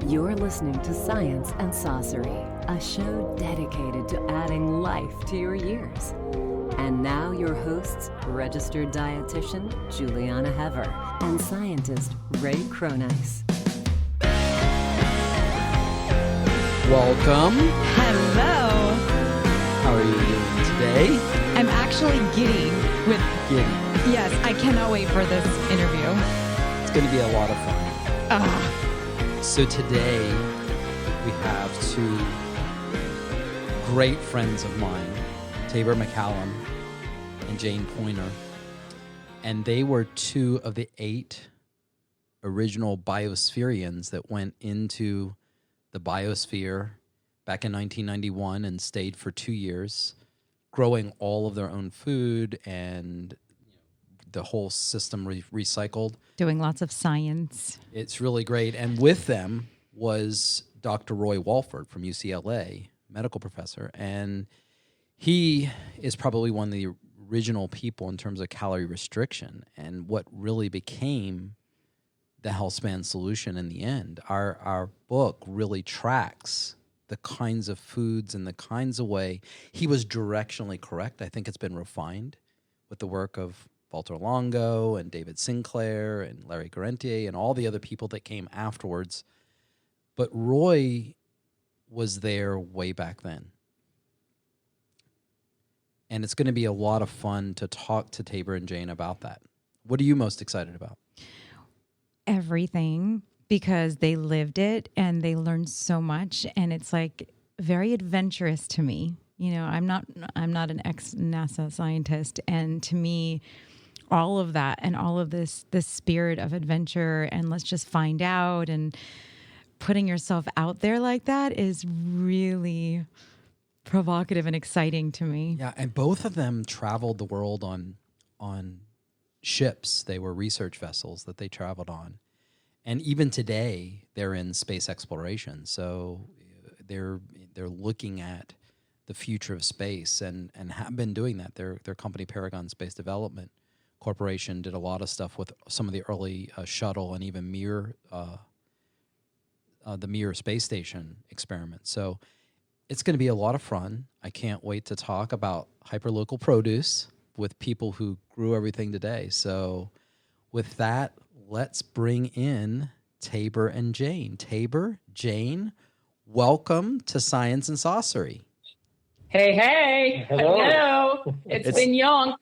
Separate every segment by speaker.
Speaker 1: You're listening to Science and Saucery, a show dedicated to adding life to your years. And now your hosts, registered dietitian Juliana Hever and scientist Ray Cronice.
Speaker 2: Welcome.
Speaker 3: Hello.
Speaker 2: How are you doing today?
Speaker 3: I'm actually giddy with...
Speaker 2: Giddy.
Speaker 3: Yes, I cannot wait for this interview.
Speaker 2: It's going to be a lot of fun. So today we have two great friends of mine, Taber MacCallum and Jane Poynter. And they were two of the 8 original Biospherians that went into the Biosphere back in 1991 and stayed for 2 years, growing all of their own food and the whole system recycled.
Speaker 3: Doing lots of science.
Speaker 2: It's really great. And with them was Dr. Roy Walford from UCLA, medical professor. And he is probably one of the original people in terms of calorie restriction and what really became the HealthSpan solution in the end. Our book really tracks the kinds of foods and the kinds of way. He was directionally correct. I think it's been refined with the work of Walter Longo and David Sinclair and Larry Garrentier and all the other people that came afterwards. But Roy was there way back then. And it's going to be a lot of fun to talk to Taber and Jane about that. What are you most excited about?
Speaker 3: Everything, because they lived it and they learned so much, and it's like very adventurous to me. You know, I'm not an ex-NASA scientist, and to me, all of that and all of this spirit of adventure and let's just find out and putting yourself out there like that is really provocative and exciting to me.
Speaker 2: Yeah, and both of them traveled the world on ships. They were research vessels that they traveled on. And even today, they're in space exploration. So they're looking at the future of space and have been doing that. Their company, Paragon Space Development Corporation, did a lot of stuff with some of the early shuttle and even the Mir space station experiments. So it's going to be a lot of fun. I can't wait to talk about hyperlocal produce with people who grew everything today. So with that, let's bring in Taber and Jane. Taber, Jane, welcome to Science and Saucery.
Speaker 4: Hey. Hello. It's been young.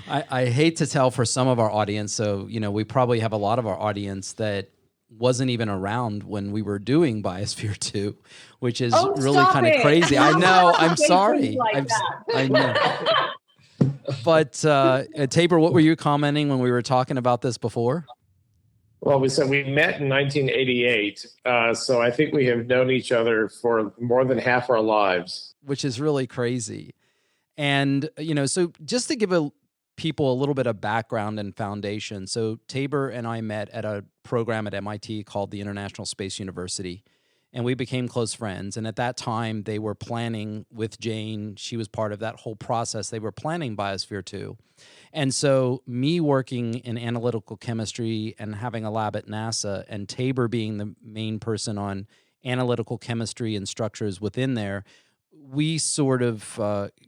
Speaker 2: I hate to tell for some of our audience, so, we probably have a lot of our audience that wasn't even around when we were doing Biosphere 2, which is really kind of crazy. I know. I'm sorry. I know. But Taber, what were you commenting when we were talking about this before?
Speaker 5: Well, we said we met in 1988, so I think we have known each other for more than half our lives.
Speaker 2: Which is really crazy. And, so just to give people a little bit of background and foundation. So Taber and I met at a program at MIT called the International Space University, and we became close friends. And at that time, they were planning with Jane. She was part of that whole process. They were planning Biosphere 2. And so me working in analytical chemistry and having a lab at NASA, and Taber being the main person on analytical chemistry and structures within there, we sort of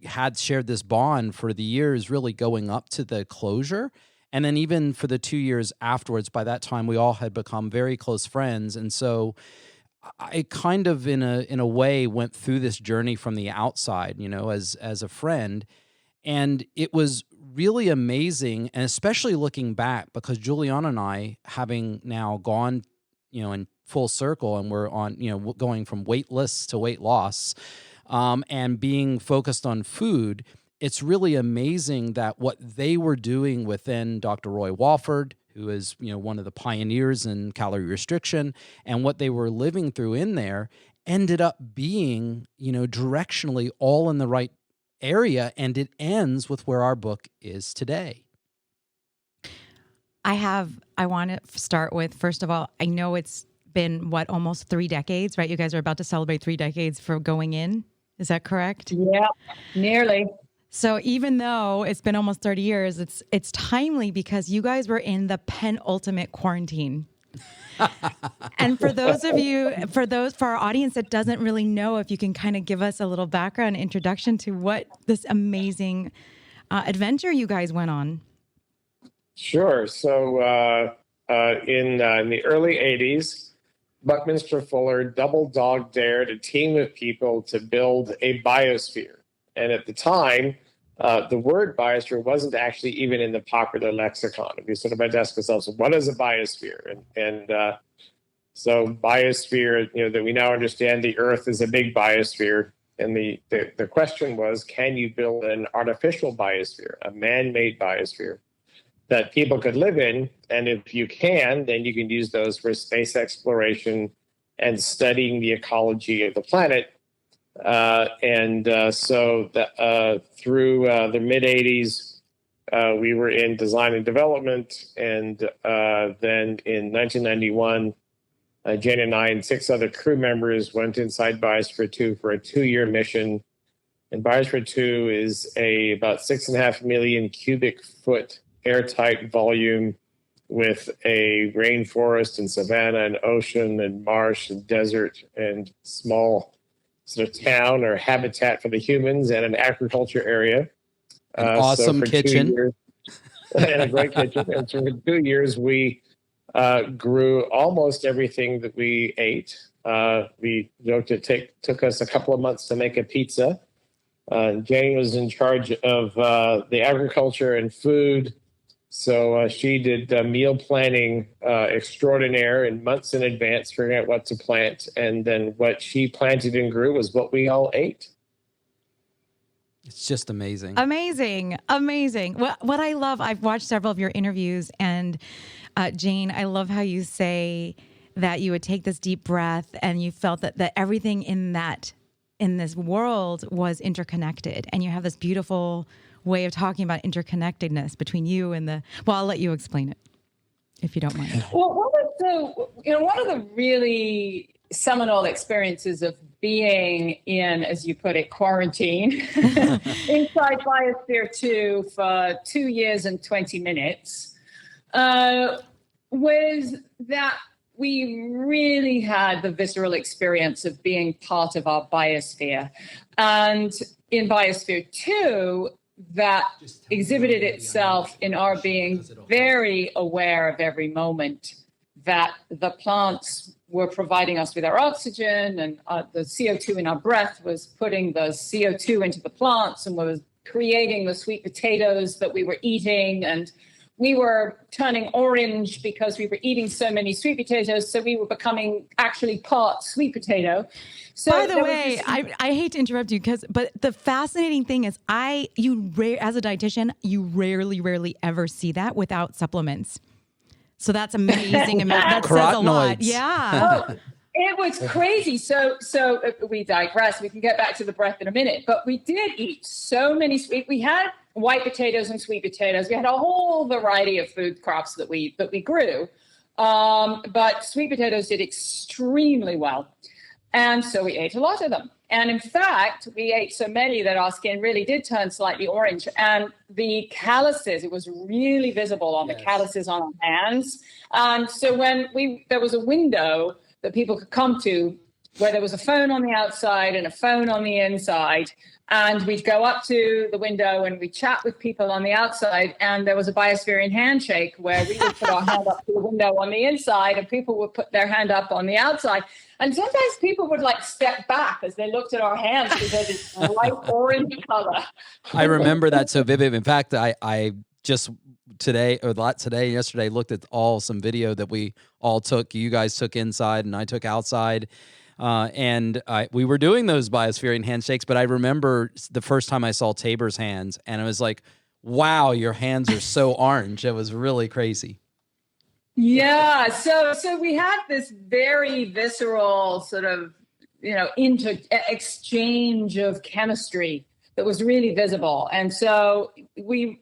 Speaker 2: had shared this bond for the years really going up to the closure. And then even for the 2 years afterwards, by that time, we all had become very close friends. And so I kind of, in a way, went through this journey from the outside, as a friend. And it was really amazing, and especially looking back, because Juliana and I, having now gone, in full circle, and we're on, going from weight lists to weight loss, and being focused on food, it's really amazing that what they were doing within Dr. Roy Walford, who is, one of the pioneers in calorie restriction, and what they were living through in there ended up being, directionally all in the right area, and it ends with where our book is today.
Speaker 3: I want to start with, first of all, I know it's been, almost 3 decades, right? You guys are about to celebrate 3 decades for going in. Is that correct?
Speaker 4: Yeah, nearly.
Speaker 3: So even though it's been almost 30 years, it's timely because you guys were in the penultimate quarantine. And for our audience that doesn't really know, if you can kind of give us a little background introduction to what this amazing adventure you guys went on.
Speaker 5: Sure. So in the early 80s, Buckminster Fuller double dog dared a team of people to build a biosphere. And at the time, the word biosphere wasn't actually even in the popular lexicon. We sort of asked ourselves, what is a biosphere? So biosphere, that we now understand the Earth is a big biosphere. And the question was, can you build an artificial biosphere, a man-made biosphere that people could live in? And if you can, then you can use those for space exploration and studying the ecology of the planet. So through the mid-'80s, we were in design and development. And then in 1991, Jane and I and 6 other crew members went inside Biosphere 2 for a 2-year mission. And Biosphere 2 is about 6.5 million cubic foot airtight volume with a rainforest and savanna and ocean and marsh and desert and small sort of town or habitat for the humans and an agriculture area.
Speaker 2: An awesome kitchen.
Speaker 5: And a great kitchen. And so for 2 years, we grew almost everything that we ate. We joked it took us a couple of months to make a pizza. Jane was in charge of the agriculture and food. So she did meal planning extraordinaire and months in advance, figuring out what to plant. And then what she planted and grew was what we all ate.
Speaker 2: It's just amazing.
Speaker 3: Amazing. What I love, I've watched several of your interviews, and Jane, I love how you say that you would take this deep breath and you felt that everything in this world was interconnected. And you have this beautiful way of talking about interconnectedness between you and I'll let you explain it, if you don't mind.
Speaker 4: Well, one of the really seminal experiences of being in, as you put it, quarantine inside Biosphere 2 for 2 years and 20 minutes was that we really had the visceral experience of being part of our biosphere. And in Biosphere 2, that exhibited itself in our being very aware of every moment that the plants were providing us with our oxygen, and the CO2 in our breath was putting the CO2 into the plants and was creating the sweet potatoes that we were eating. And we were turning orange because we were eating so many sweet potatoes. So we were becoming actually part sweet potato. So
Speaker 3: by the way, I hate to interrupt you, but the fascinating thing is as a dietitian, you rarely ever see that without supplements. So that's amazing. That says a lot. Yeah.
Speaker 4: Oh, it was crazy. So we digress. We can get back to the breath in a minute. But we did eat so many we had white potatoes and sweet potatoes. We had a whole variety of food crops that we grew. But sweet potatoes did extremely well. And so we ate a lot of them. And in fact, we ate so many that our skin really did turn slightly orange. And the calluses, it was really visible on the calluses on our hands. And so when there was a window that people could come to where there was a phone on the outside and a phone on the inside. And we'd go up to the window and we'd chat with people on the outside. And there was a Biospherian handshake where we would put our hand up to the window on the inside and people would put their hand up on the outside. And sometimes people would step back as they looked at our hands because it's light orange color.
Speaker 2: I remember that so vivid. In fact, I just yesterday looked at some video that we all took. You guys took inside and I took outside. We were doing those Biospherian handshakes, but I remember the first time I saw Taber's hands and I was like, wow, your hands are so orange. It was really crazy.
Speaker 4: Yeah. So we had this very visceral sort of, exchange of chemistry that was really visible. And so we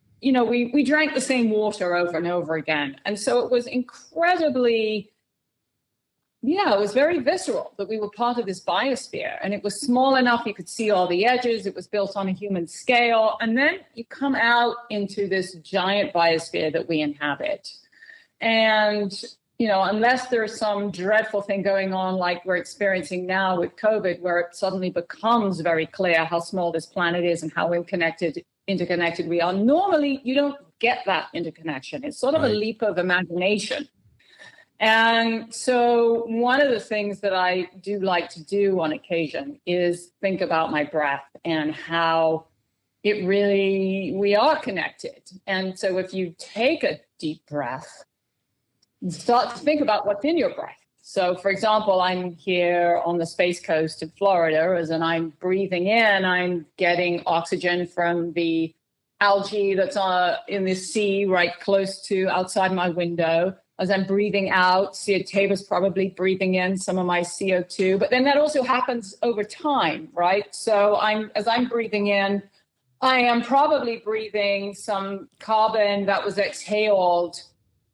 Speaker 4: drank the same water over and over again. And so it was incredibly, it was very visceral that we were part of this biosphere, and it was small enough you could see all the edges. It was built on a human scale. And then you come out into this giant biosphere that we inhabit. And, unless there's some dreadful thing going on like we're experiencing now with COVID, where it suddenly becomes very clear how small this planet is and how interconnected we are. Normally, you don't get that interconnection. It's sort of a leap of imagination. And so one of the things that I do like to do on occasion is think about my breath and how we are connected. And so if you take a deep breath, start to think about what's in your breath. So, for example, I'm here on the Space Coast of Florida, and I'm breathing in, I'm getting oxygen from the algae that's in the sea right close to outside my window. As I'm breathing out, Taber's probably breathing in some of my CO2, but then that also happens over time, right? So as I'm breathing in, I am probably breathing some carbon that was exhaled,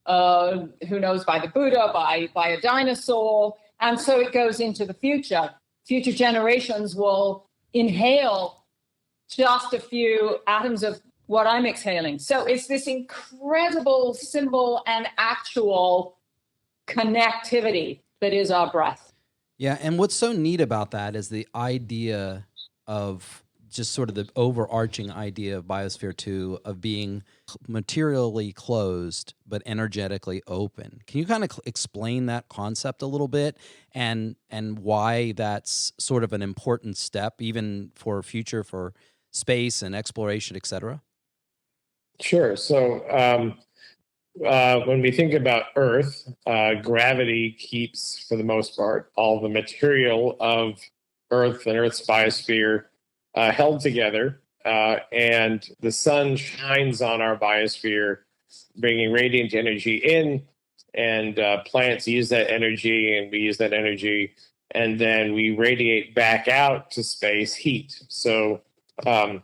Speaker 4: who knows, by the Buddha, by a dinosaur. And so it goes into the future. Future generations will inhale just a few atoms of what I'm exhaling. So it's this incredible symbol and actual connectivity that is our breath.
Speaker 2: Yeah, and what's so neat about that is the idea of just sort of the overarching idea of Biosphere 2 of being materially closed but energetically open. Can you kind of explain that concept a little bit and why that's sort of an important step even for future, for space and exploration, et cetera?
Speaker 5: Sure. So when we think about Earth, gravity keeps, for the most part, all the material of Earth and Earth's biosphere held together. And the sun shines on our biosphere, bringing radiant energy in, and plants use that energy, and we use that energy, and then we radiate back out to space heat. So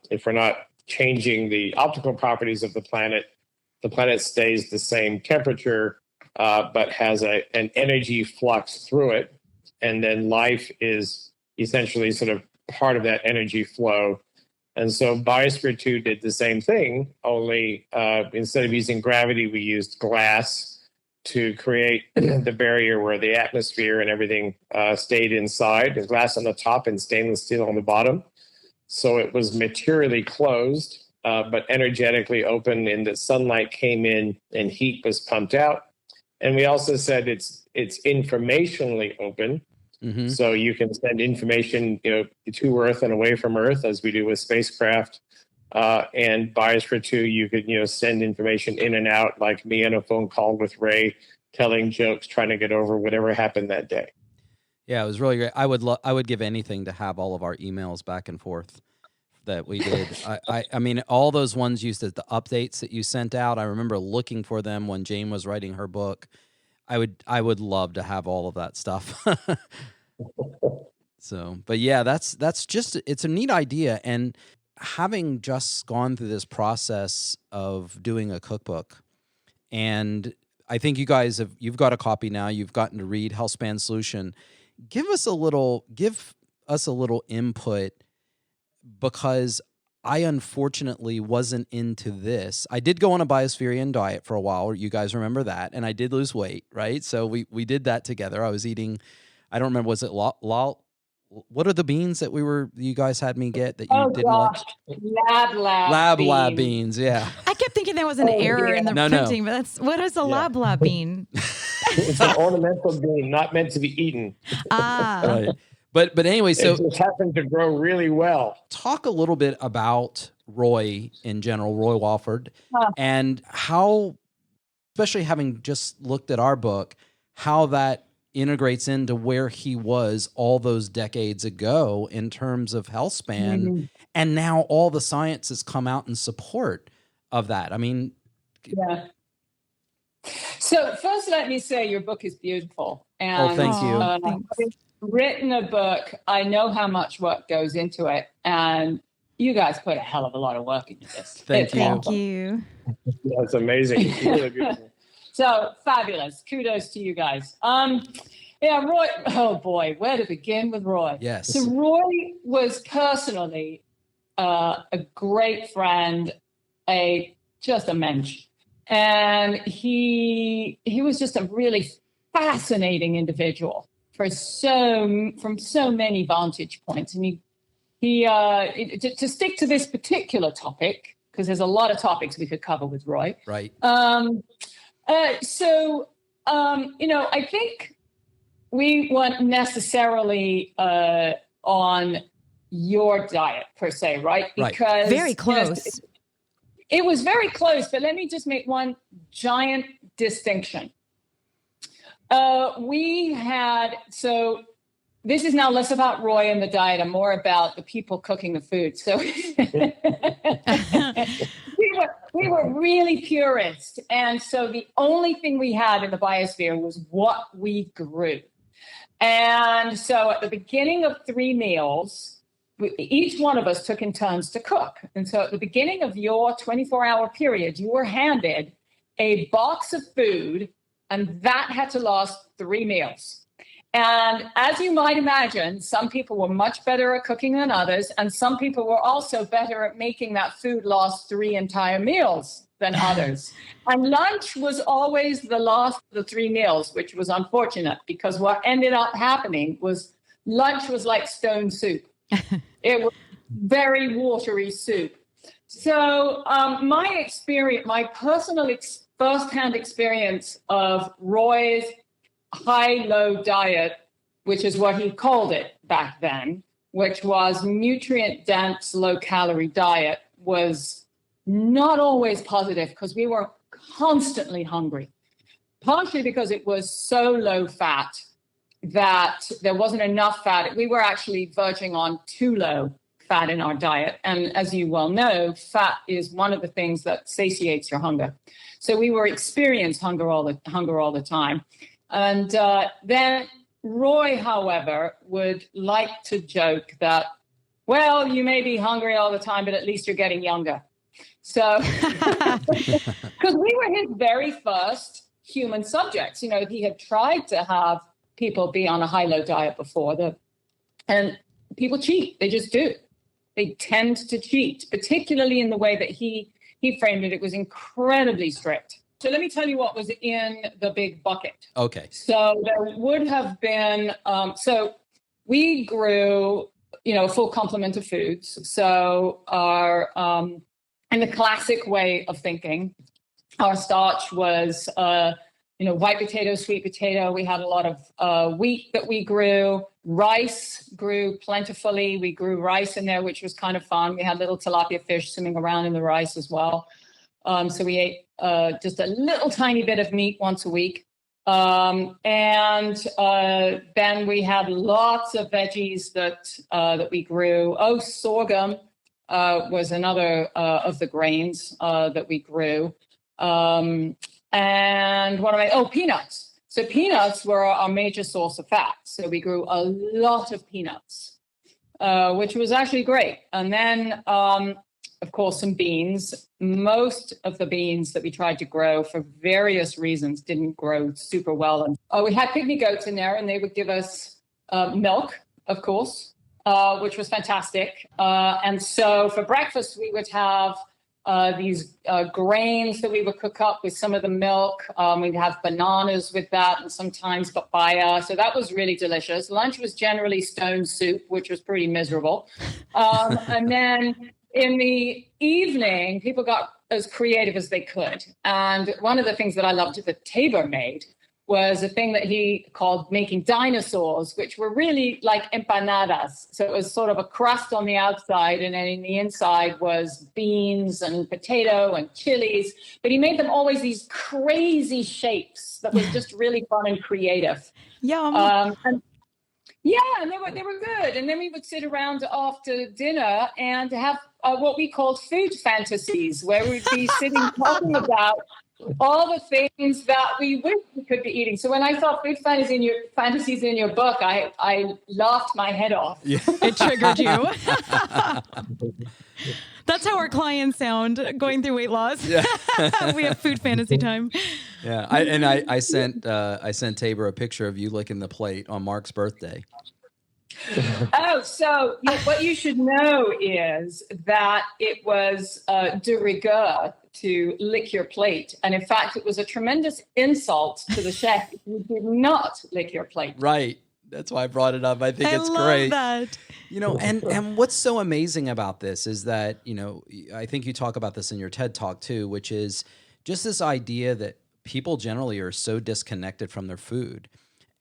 Speaker 5: if we're not changing the optical properties of the planet stays the same temperature, but has an energy flux through it. And then life is essentially sort of part of that energy flow. And so Biosphere 2 did the same thing, only instead of using gravity, we used glass to create the barrier where the atmosphere and everything stayed inside. There's glass on the top and stainless steel on the bottom. So it was materially closed, but energetically open, in that sunlight came in and heat was pumped out. And we also said it's informationally open. Mm-hmm. So you can send information, to Earth and away from Earth, as we do with spacecraft. And Biosphere 2, you could, send information in and out, like me on a phone call with Ray, telling jokes, trying to get over whatever happened that day.
Speaker 2: Yeah, it was really great. I would give anything to have all of our emails back and forth that we did. I mean, all those ones used the updates that you sent out. I remember looking for them when Jane was writing her book. I would love to have all of that stuff. So, but yeah, that's just, it's a neat idea. And having just gone through this process of doing a cookbook, and I think you've got a copy now, you've gotten to read Healthspan Solution. Give us a little input, because I unfortunately wasn't into this. I did go on a Biospherian diet for a while. You guys remember that? And I did lose weight, right? So we did that together. I was eating, I don't remember, was it what are the beans that you guys had me get that you didn't like? Lab beans, yeah.
Speaker 3: I kept thinking there was an error in the printing, but what is a lab bean?
Speaker 5: It's an ornamental bean, not meant to be eaten.
Speaker 2: Right. But anyway, so
Speaker 5: it just happened to grow really well.
Speaker 2: Talk a little bit about Roy in general, Roy Walford, and how, especially having just looked at our book, how that integrates into where he was all those decades ago in terms of Healthspan, mm-hmm. and now all the science has come out in support of that. I mean,
Speaker 4: yeah. So first, let me say your book is beautiful. And,
Speaker 2: thank you.
Speaker 4: I've written a book. I know how much work goes into it, and you guys put a hell of a lot of work into this.
Speaker 2: Thank
Speaker 3: you.
Speaker 5: That's amazing. It's really beautiful.
Speaker 4: So fabulous. Kudos to you guys. Yeah, Roy. Oh boy, where to begin with Roy?
Speaker 2: Yes.
Speaker 4: So Roy was personally a great friend, just a mensch. And he was just a really fascinating individual from so many vantage points. And to stick to this particular topic, because there's a lot of topics we could cover with Roy.
Speaker 2: Right.
Speaker 4: I think we weren't necessarily on your diet per se, right? Because
Speaker 3: very close.
Speaker 4: It was very close, but let me just make one giant distinction. This is now less about Roy and the diet and more about the people cooking the food. So we were really purist. And so the only thing we had in the biosphere was what we grew. And so at the beginning of 3 meals, each one of us took in turns to cook. And so at the beginning of your 24-hour period, you were handed a box of food, and that had to last 3 meals. And as you might imagine, some people were much better at cooking than others, and some people were also better at making that food last 3 entire meals than others. And lunch was always the last of the 3 meals, which was unfortunate, because what ended up happening was lunch was like stone soup. It was very watery soup. So my personal firsthand experience of Roy's high-low diet, which is what he called it back then, which was nutrient-dense, low-calorie diet, was not always positive because we were constantly hungry, partially because it was so low-fat that there wasn't enough fat. We were actually verging on too low fat in our diet. And as you well know, fat is one of the things that satiates your hunger. So we were experiencing hunger all the time. And then Roy, however, would like to joke that, well, you may be hungry all the time, but at least you're getting younger. So, because we were his very first human subjects. He had tried to have people be on a high-low diet before. And people cheat. They just do. They tend to cheat, particularly in the way that he framed it. It was incredibly strict. So let me tell you what was in the big bucket. Okay. So there would have been, so we grew, a full complement of foods. So our, in the classic way of thinking, our starch was, white potato, sweet potato. We had a lot of wheat that we grew. Rice grew plentifully. We grew rice in there, which was kind of fun. We had little tilapia fish swimming around in the rice as well. So we ate just a little tiny bit of meat once a week. And then we had lots of veggies that we grew. Sorghum was another of the grains that we grew. And peanuts. So peanuts were our major source of fat. So we grew a lot of peanuts, which was actually great. And then, of course, some beans. Most of the beans that we tried to grow for various reasons didn't grow super well. And we had pygmy goats in there, and they would give us milk, of course, which was fantastic. And so for breakfast, we would have these grains that we would cook up with some of the milk. We'd have bananas with that and sometimes papaya. So that was really delicious. Lunch was generally stone soup, which was pretty miserable. And then in the evening, people got as creative as they could. And one of the things that I loved that Taber made was a thing that he called making dinosaurs, which were really like empanadas. So it was sort of a crust on the outside, and then in the inside was beans and potato and chilies. But he made them always these crazy shapes that was just really fun and creative.
Speaker 3: Yum.
Speaker 4: And they were good. And then we would sit around after dinner and have what we called food fantasies, where we'd be sitting talking about all the things that we wish we could be eating. So when I saw food fantasies in your book, I laughed my head off.
Speaker 2: Yeah.
Speaker 3: It triggered you. That's how our clients sound going through weight loss.
Speaker 2: Yeah.
Speaker 3: We have food fantasy time.
Speaker 2: Yeah, I sent Taber a picture of you licking the plate on Mark's birthday.
Speaker 4: So what you should know is that it was de rigueur to lick your plate. And in fact, it was a tremendous insult to the chef if you did not lick your plate.
Speaker 2: Right. That's why I brought it up. I think it's
Speaker 3: love
Speaker 2: great.
Speaker 3: That.
Speaker 2: And what's so amazing about this is that, I think you talk about this in your TED Talk too, which is just this idea that people generally are so disconnected from their food.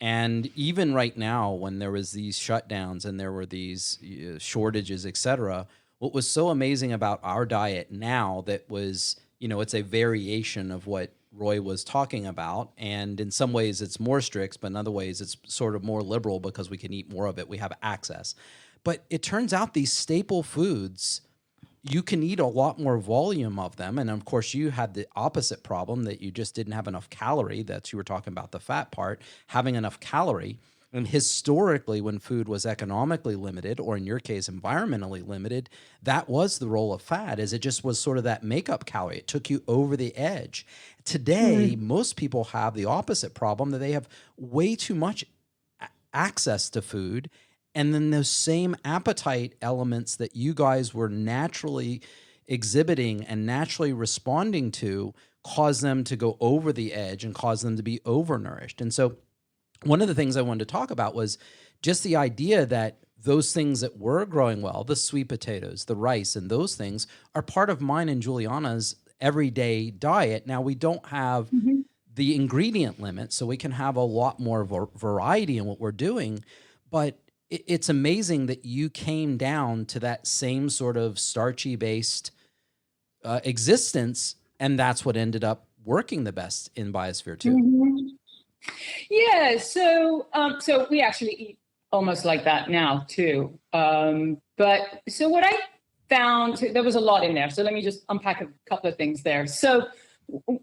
Speaker 2: And even right now, when there was these shutdowns and there were these shortages, et cetera, what was so amazing about our diet now that was, it's a variation of what Roy was talking about. And in some ways it's more strict, but in other ways it's sort of more liberal because we can eat more of it. We have access. But it turns out these staple foods, you can eat a lot more volume of them. And of course, you had the opposite problem that you just didn't have enough calorie. You were talking about the fat part, having enough calorie. And historically, when food was economically limited, or in your case, environmentally limited, that was the role of fat, as it just was sort of that makeup calorie. It took you over the edge. Today, most people have the opposite problem, that they have way too much access to food. And then those same appetite elements that you guys were naturally exhibiting and naturally responding to cause them to go over the edge and cause them to be overnourished. And so one of the things I wanted to talk about was just the idea that those things that were growing well, the sweet potatoes, the rice, and those things are part of mine and Juliana's everyday diet. Now, we don't have the ingredient limit, so we can have a lot more variety in what we're doing, but it's amazing that you came down to that same sort of starchy-based existence, and that's what ended up working the best in Biosphere too.
Speaker 4: Yeah, so we actually eat almost like that now too. But so what I found, there was a lot in there. So let me just unpack a couple of things there. So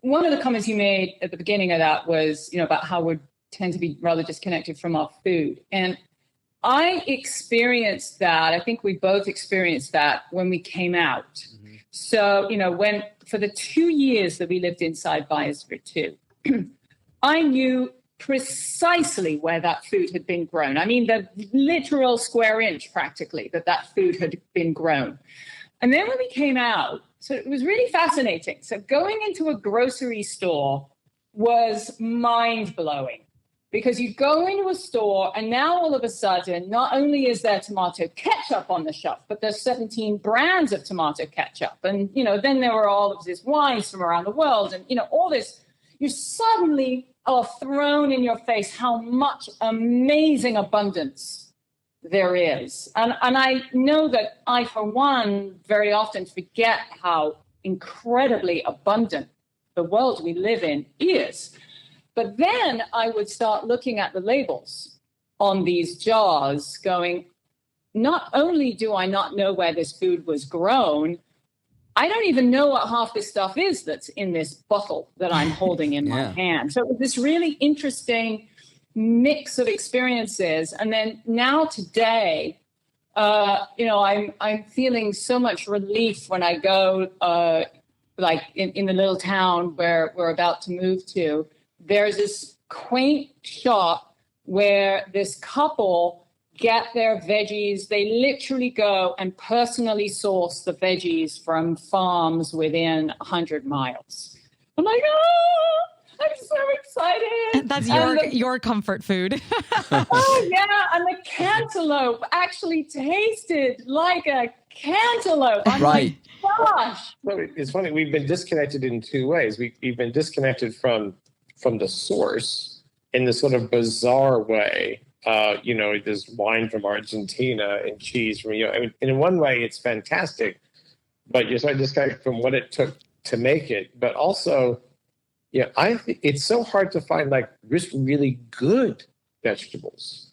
Speaker 4: one of the comments you made at the beginning of that was, about how we tend to be rather disconnected from our food. And I experienced that. I think we both experienced that when we came out. Mm-hmm. So, when for the 2 years that we lived inside Biosphere 2, I knew precisely where that food had been grown. I mean, the literal square inch practically that food had been grown. And then when we came out, so it was really fascinating. So going into a grocery store was mind-blowing. Because you go into a store and now all of a sudden, not only is there tomato ketchup on the shelf, but there's 17 brands of tomato ketchup. And, then there were all of these wines from around the world and, all this. You suddenly are thrown in your face how much amazing abundance there is. And I know that I, for one, very often forget how incredibly abundant the world we live in is. But then I would start looking at the labels on these jars going, not only do I not know where this food was grown, I don't even know what half this stuff is that's in this bottle that I'm holding in my hand. So it was this really interesting mix of experiences. And then now today, I'm feeling so much relief when I go, like in the little town where we're about to move to. There's this quaint shop where this couple get their veggies. They literally go and personally source the veggies from farms within 100 miles. I'm like, I'm so excited.
Speaker 3: That's your comfort food.
Speaker 4: Oh, yeah. And the cantaloupe actually tasted like a cantaloupe. I'm
Speaker 2: right.
Speaker 4: Like, gosh.
Speaker 5: Well, it's funny. We've been disconnected in two ways. We've been disconnected from the source in this sort of bizarre way. There's wine from Argentina and cheese from, and in one way it's fantastic, but you're sort of disconnected from what it took to make it. But also, I think it's so hard to find like just really good vegetables.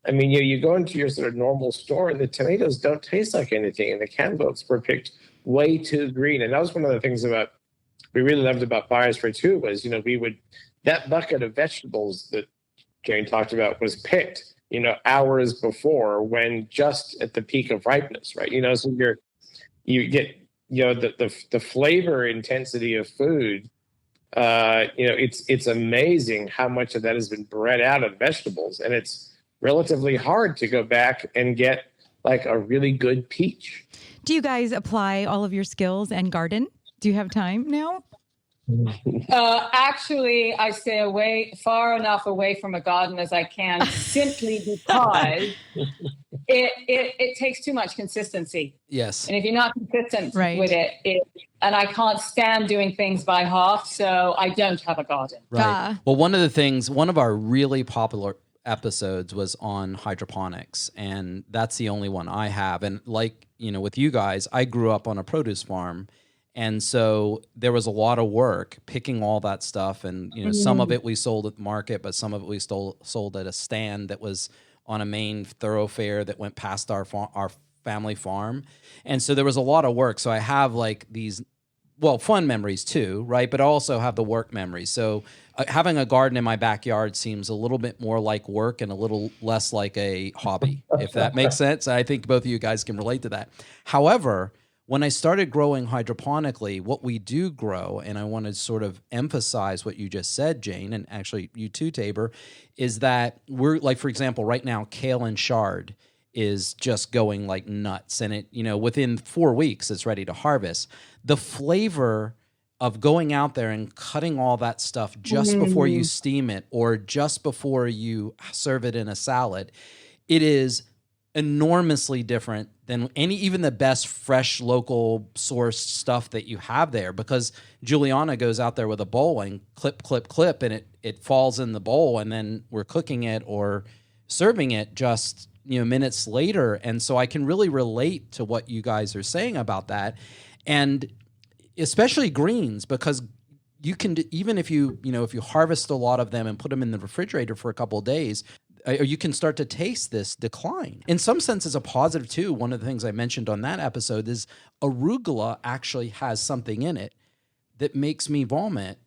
Speaker 5: I mean, you go into your sort of normal store and the tomatoes don't taste like anything, and the cantaloupes were picked way too green. And that was one of the things we really loved about Biosphere 2 was, that bucket of vegetables that Jane talked about was picked, hours before, when just at the peak of ripeness, right? So you get, the flavor intensity of food. It's amazing how much of that has been bred out of vegetables, and it's relatively hard to go back and get like a really good peach.
Speaker 3: Do you guys apply all of your skills and garden? Do you have time now?
Speaker 4: Actually, I stay far enough away from a garden as I can, simply because it takes too much consistency.
Speaker 2: Yes.
Speaker 4: And if you're not consistent
Speaker 3: Right.
Speaker 4: with it, and I can't stand doing things by half, so I don't have a garden.
Speaker 2: Right. Well, one of our really popular episodes was on hydroponics, and that's the only one I have. And like, with you guys, I grew up on a produce farm. And so there was a lot of work picking all that stuff. And, some of it we sold at the market, but some of it we sold at a stand that was on a main thoroughfare that went past our family farm. And so there was a lot of work. So I have like these, fun memories too, right? But I also have the work memories. So having a garden in my backyard seems a little bit more like work and a little less like a hobby, if that makes sense. I think both of you guys can relate to that. However, when I started growing hydroponically, what we do grow, and I want to sort of emphasize what you just said, Jane, and actually you too, Taber, is that we're like, for example, right now, kale and chard is just going like nuts. And it, within 4 weeks, it's ready to harvest. The flavor of going out there and cutting all that stuff just before you steam it or just before you serve it in a salad, it is enormously different than even the best fresh local sourced stuff that you have there, because Juliana goes out there with a bowl and clip, and it falls in the bowl, and then we're cooking it or serving it just minutes later. And so I can really relate to what you guys are saying about that, and especially greens, because you can, even if you harvest a lot of them and put them in the refrigerator for a couple of days, you can start to taste this decline. In some sense, it's a positive too. One of the things I mentioned on that episode is arugula actually has something in it that makes me vomit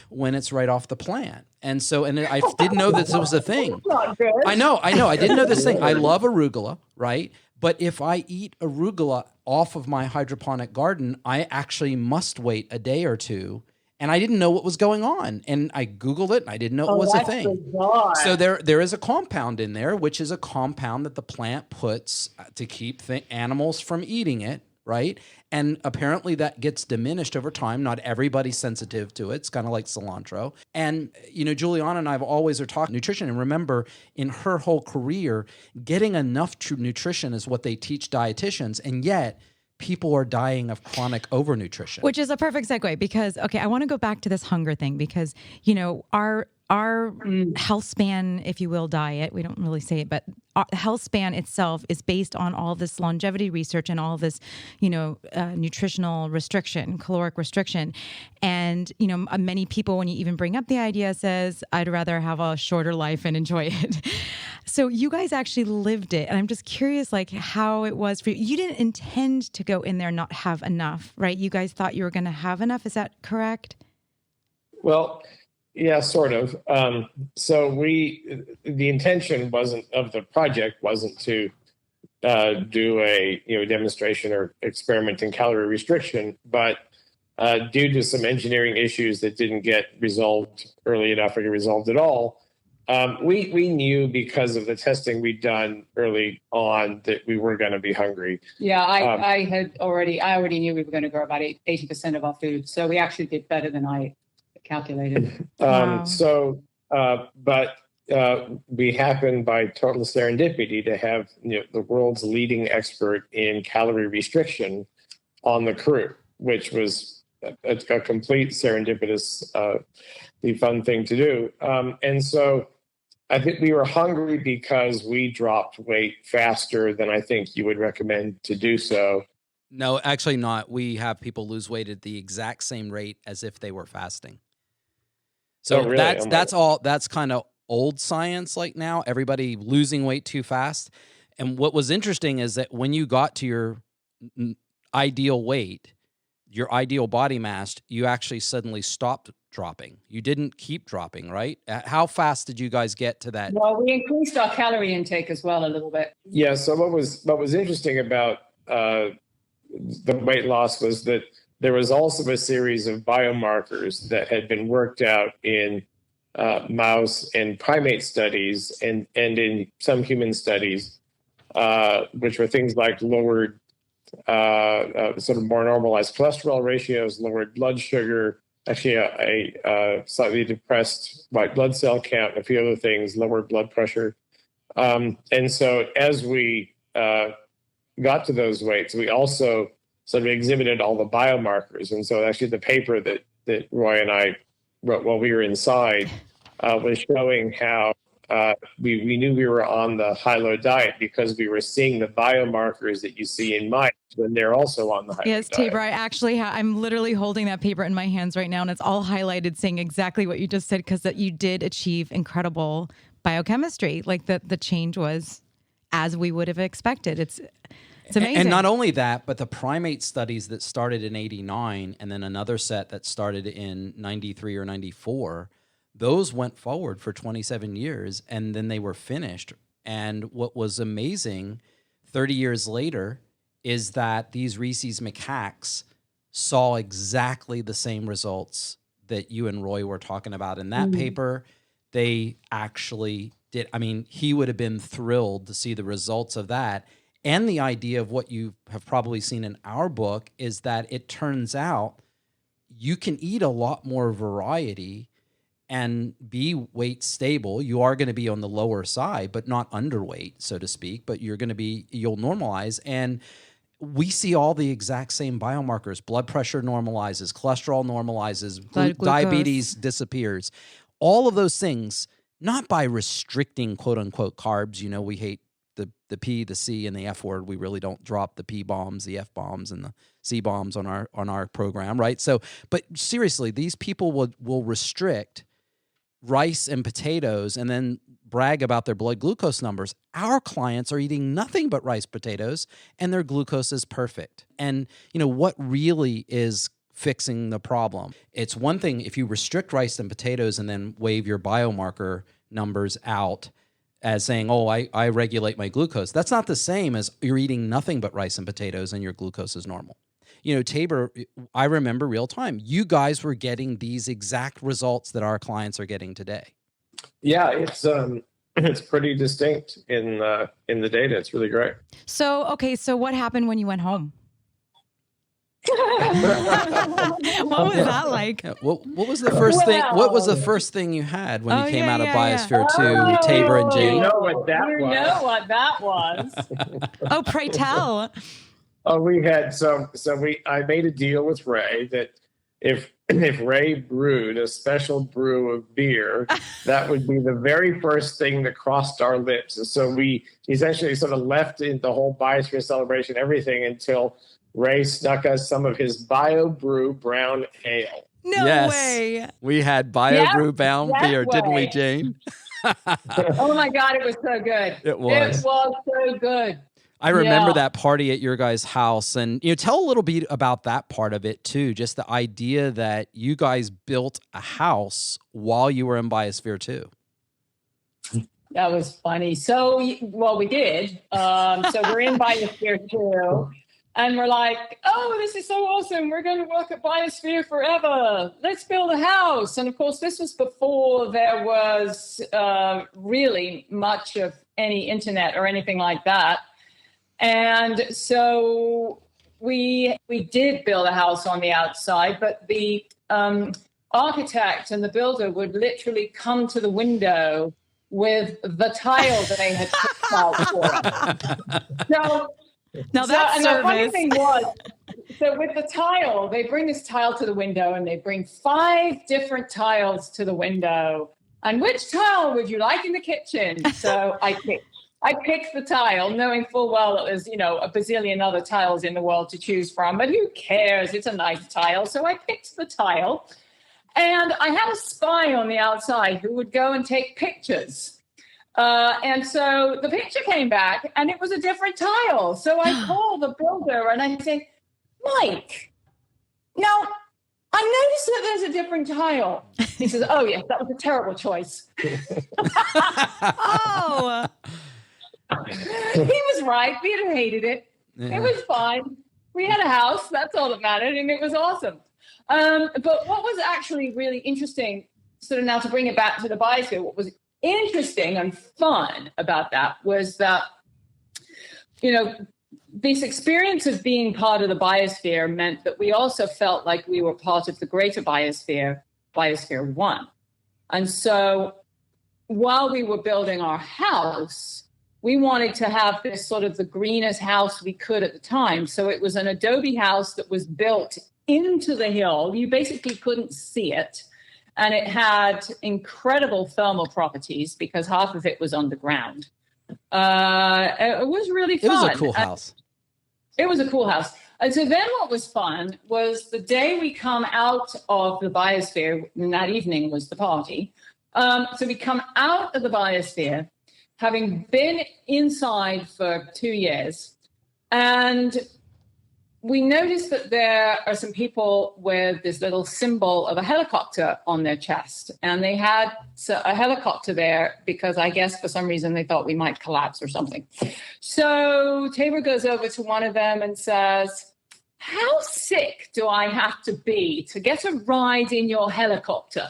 Speaker 2: when it's right off the plant. And so, and I didn't know that this was a thing.
Speaker 4: Not good.
Speaker 2: I know. I didn't know this thing. I love arugula, right? But if I eat arugula off of my hydroponic garden, I actually must wait a day or two. And I didn't know what was going on. And I Googled it, and I didn't know it was a thing.
Speaker 4: Bizarre.
Speaker 2: So there is a compound in there, which is a compound that the plant puts to keep animals from eating it, right? And apparently that gets diminished over time. Not everybody's sensitive to it. It's kind of like cilantro. And, Juliana and I have always are talking nutrition. And remember, in her whole career, getting enough nutrition is what they teach dietitians. And yet, people are dying of chronic overnutrition.
Speaker 3: Which is a perfect segue because, okay, I want to go back to this hunger thing because, our health span, if you will, diet, we don't really say it, but our health span itself is based on all this longevity research and all this, nutritional restriction, caloric restriction. And, many people, when you even bring up the idea, says, I'd rather have a shorter life and enjoy it. So you guys actually lived it. And I'm just curious, like, how it was for you. You didn't intend to go in there and not have enough, right? You guys thought you were going to have enough. Is that correct?
Speaker 5: Well, yeah, sort of. So the intention of the project wasn't to do a demonstration or experiment in calorie restriction, but due to some engineering issues that didn't get resolved early enough or get resolved at all, we knew because of the testing we'd done early on that we were going to be hungry.
Speaker 4: Yeah, I already knew we were going to grow about 80% of our food, so we actually did better than I calculated.
Speaker 3: Wow.
Speaker 5: But we happened by total serendipity to have the world's leading expert in calorie restriction on the crew, which was a complete serendipitous, fun thing to do. And so I think we were hungry because we dropped weight faster than I think you would recommend to do so.
Speaker 2: No, actually not. We have people lose weight at the exact same rate as if they were fasting. So
Speaker 5: really?
Speaker 2: that's kind of old science like now, everybody losing weight too fast. And what was interesting is that when you got to your ideal weight, your ideal body mass, you actually suddenly stopped dropping. You didn't keep dropping, right? How fast did you guys get to that?
Speaker 4: Well, we increased our calorie intake as well a little bit.
Speaker 5: Yeah. So what was interesting about the weight loss was that there was also a series of biomarkers that had been worked out in mouse and primate studies and in some human studies, which were things like lowered, sort of more normalized cholesterol ratios, lowered blood sugar, actually a slightly depressed white blood cell count, and a few other things, lowered blood pressure. And so as we got to those weights, we also sort of exhibited all the biomarkers. And so actually the paper that Roy and I wrote while we were inside was showing how we knew we were on the high-low diet because we were seeing the biomarkers that you see in mice when they're also on the high-low diet.
Speaker 3: Yes, Taber, I actually I'm literally holding that paper in my hands right now, and it's all highlighted saying exactly what you just said, because that you did achieve incredible biochemistry. Like the change was as we would have expected. It's amazing.
Speaker 2: And not only that, but the primate studies that started in 89 and then another set that started in 93 or 94, those went forward for 27 years and then they were finished. And what was amazing 30 years later is that these rhesus macaques saw exactly the same results that you and Roy were talking about in that paper. They actually did. I mean, he would have been thrilled to see the results of that. And the idea of what you have probably seen in our book is that it turns out you can eat a lot more variety and be weight stable. You are going to be on the lower side, but not underweight, so to speak, but you'll normalize. And we see all the exact same biomarkers. Blood pressure normalizes, cholesterol normalizes, diabetes disappears. All of those things, not by restricting quote unquote carbs. You know, we hate the P, the C, and the F word. We really don't drop the P bombs, the F bombs, and the C bombs on our program, right? So, but seriously, these people will restrict rice and potatoes and then brag about their blood glucose numbers. Our clients are eating nothing but rice, potatoes, and their glucose is perfect. And you know what really is fixing the problem? It's one thing if you restrict rice and potatoes and then wave your biomarker numbers out as saying, oh, I regulate my glucose. That's not the same as you're eating nothing but rice and potatoes and your glucose is normal. You know, Taber, I remember real time. You guys were getting these exact results that our clients are getting today.
Speaker 5: Yeah, it's pretty distinct in the data. It's really great.
Speaker 3: So what happened when you went home? What was that like?
Speaker 2: Yeah, what was the first thing? What was the first thing you had when you came out of Biosphere 2, Taber and Jane?
Speaker 5: You know what that
Speaker 4: was.
Speaker 3: Oh, pray tell.
Speaker 5: Oh, I made a deal with Ray that if Ray brewed a special brew of beer, that would be the very first thing that crossed our lips. And so we essentially sort of left in the whole Biosphere celebration, everything until Ray snuck us some of his BioBrew brown ale.
Speaker 3: No way.
Speaker 2: We had BioBrew brown beer, didn't we, Jane?
Speaker 4: Oh my God, it was so good.
Speaker 2: It was
Speaker 4: so good.
Speaker 2: I remember that party at your guys' house, and tell a little bit about that part of it too. Just the idea that you guys built a house while you were in Biosphere 2.
Speaker 4: That was funny. So, we did. So we're in Biosphere 2, and we're like, oh, this is so awesome. We're going to work at Biosphere forever. Let's build a house. And of course, this was before there was really much of any internet or anything like that. And so we did build a house on the outside, but the architect and the builder would literally come to the window with the tile that they had picked out for us. And the funny thing was, so with the tile, they bring this tile to the window and they bring 5 different tiles to the window. And which tile would you like in the kitchen? So I picked the tile, knowing full well that there's, a bazillion other tiles in the world to choose from, but who cares? It's a nice tile. So I picked the tile, and I had a spy on the outside who would go and take pictures. And so the picture came back, and it was a different tile. So I call the builder, and I say, Mike, now, I noticed that there's a different tile. He says, oh, yes, that was a terrible choice.
Speaker 3: Oh,
Speaker 4: he was right. We had hated it. Yeah. It was fine. We had a house. That's all that mattered. And it was awesome. But what was actually really interesting sort of now to bring it back to the biosphere, what was interesting and fun about that was that, this experience of being part of the biosphere meant that we also felt like we were part of the greater biosphere, Biosphere One. And so while we were building our house, we wanted to have this sort of the greenest house we could at the time. So it was an adobe house that was built into the hill. You basically couldn't see it. And it had incredible thermal properties because half of it was underground. It was really fun.
Speaker 2: It was a cool house.
Speaker 4: It was a cool house. And so then what was fun was the day we come out of the biosphere, and that evening was the party. So we come out of the biosphere, having been inside for 2 years, and we noticed that there are some people with this little symbol of a helicopter on their chest. And they had a helicopter there because I guess for some reason they thought we might collapse or something. So Taber goes over to one of them and says, "How sick do I have to be to get a ride in your helicopter?"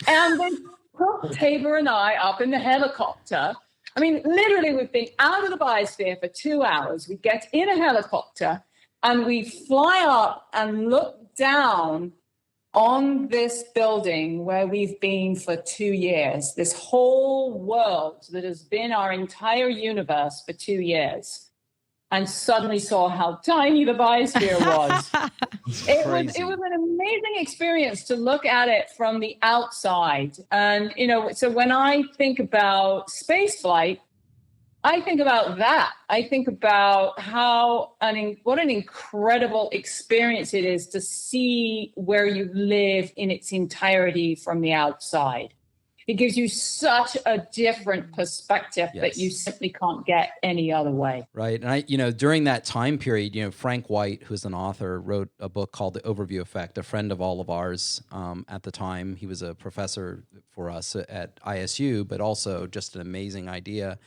Speaker 4: And they put Taber and I up in the helicopter. I mean, literally, we've been out of the biosphere for 2 hours. We get in a helicopter and we fly up and look down on this building where we've been for 2 years, this whole world that has been our entire universe for 2 years, and suddenly saw how tiny the biosphere was. It was an amazing experience to look at it from the outside. And, so when I think about spaceflight, I think about that. I think about what an incredible experience it is to see where you live in its entirety from the outside. It gives you such a different perspective that you simply can't get any other way.
Speaker 2: Right. And during that time period, Frank White, who's an author, wrote a book called The Overview Effect, a friend of all of ours at the time. He was a professor for us at ISU, but also just an amazing idea.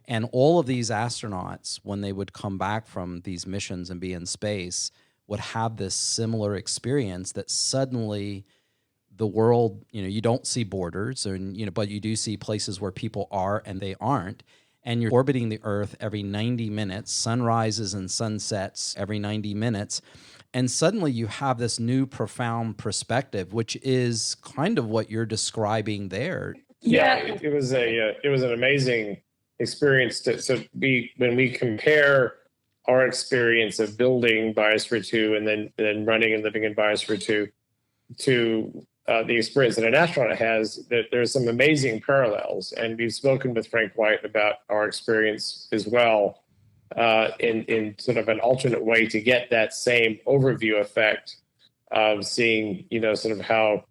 Speaker 2: And all of these astronauts, when they would come back from these missions and be in space, would have this similar experience that suddenly the world, you don't see borders, but you do see places where people are and they aren't. And you're orbiting the Earth every 90 minutes, sunrises and sunsets every 90 minutes. And suddenly you have this new profound perspective, which is kind of what you're describing there.
Speaker 5: Yeah, it was an amazing experience when we compare our experience of building Biosphere 2 and then running and living in Biosphere 2 to the experience that an astronaut has, that there's some amazing parallels. And we've spoken with Frank White about our experience as well in sort of an alternate way to get that same overview effect of seeing, sort of how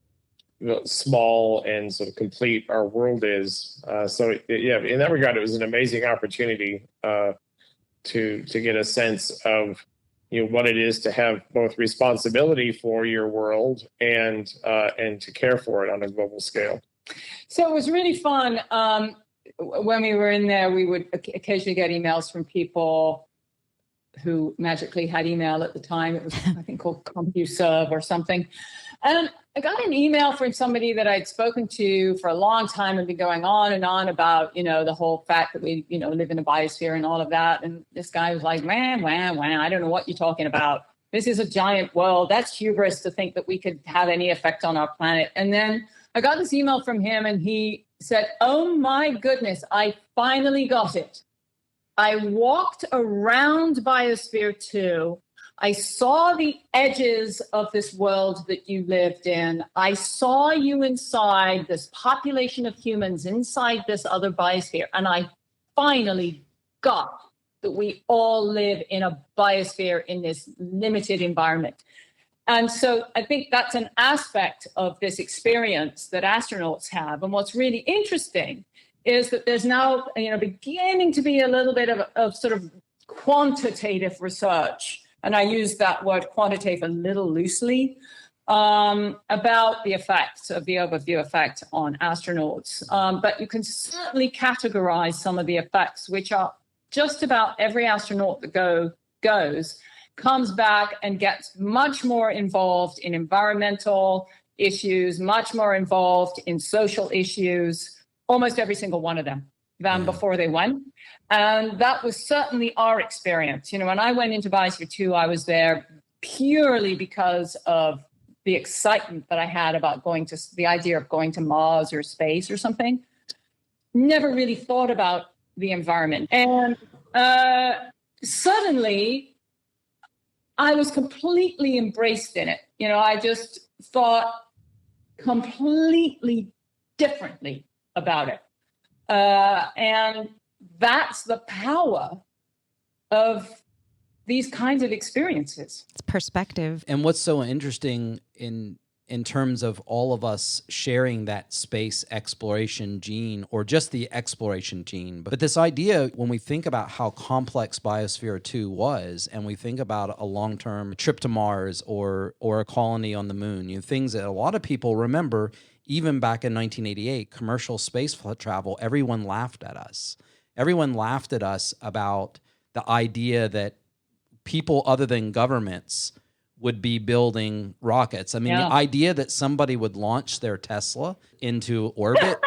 Speaker 5: small and sort of complete our world is. In that regard, it was an amazing opportunity to get a sense of what it is to have both responsibility for your world and to care for it on a global scale.
Speaker 4: So it was really fun. When we were in there, we would occasionally get emails from people who magically had email at the time. It was, I think, called CompuServe or something. And I got an email from somebody that I'd spoken to for a long time and been going on and on about, the whole fact that we, live in a biosphere and all of that. And this guy was like, man, I don't know what you're talking about. This is a giant world. That's hubris to think that we could have any effect on our planet. And then I got this email from him and he said, "Oh my goodness, I finally got it. I walked around Biosphere 2. I saw the edges of this world that you lived in. I saw you inside this population of humans inside this other biosphere. And I finally got that we all live in a biosphere in this limited environment." And so I think that's an aspect of this experience that astronauts have. And what's really interesting is that there's now, beginning to be a little bit of sort of quantitative research, and I use that word quantitative a little loosely, about the effects of the overview effect on astronauts. But you can certainly categorize some of the effects, which are just about every astronaut that goes, comes back and gets much more involved in environmental, issues, much more involved in social issues, almost every single one of them, than before they went. And that was certainly our experience. You know, when I went into Biosphere 2, I was there purely because of the excitement that I had about the idea of going to Mars or space or something. Never really thought about the environment. And suddenly, I was completely embraced in it. You know, I just thought completely differently about it. And that's the power of these kinds of experiences.
Speaker 3: It's perspective.
Speaker 2: And what's so interesting in terms of all of us sharing that space exploration gene, or just the exploration gene, but this idea, when we think about how complex Biosphere 2 was, and we think about a long-term trip to Mars or a colony on the moon, you know, things that a lot of people remember, even back in 1988, commercial space travel, everyone laughed at us. Everyone laughed at us about the idea that people other than governments would be building rockets. I mean, the idea that somebody would launch their Tesla into orbit.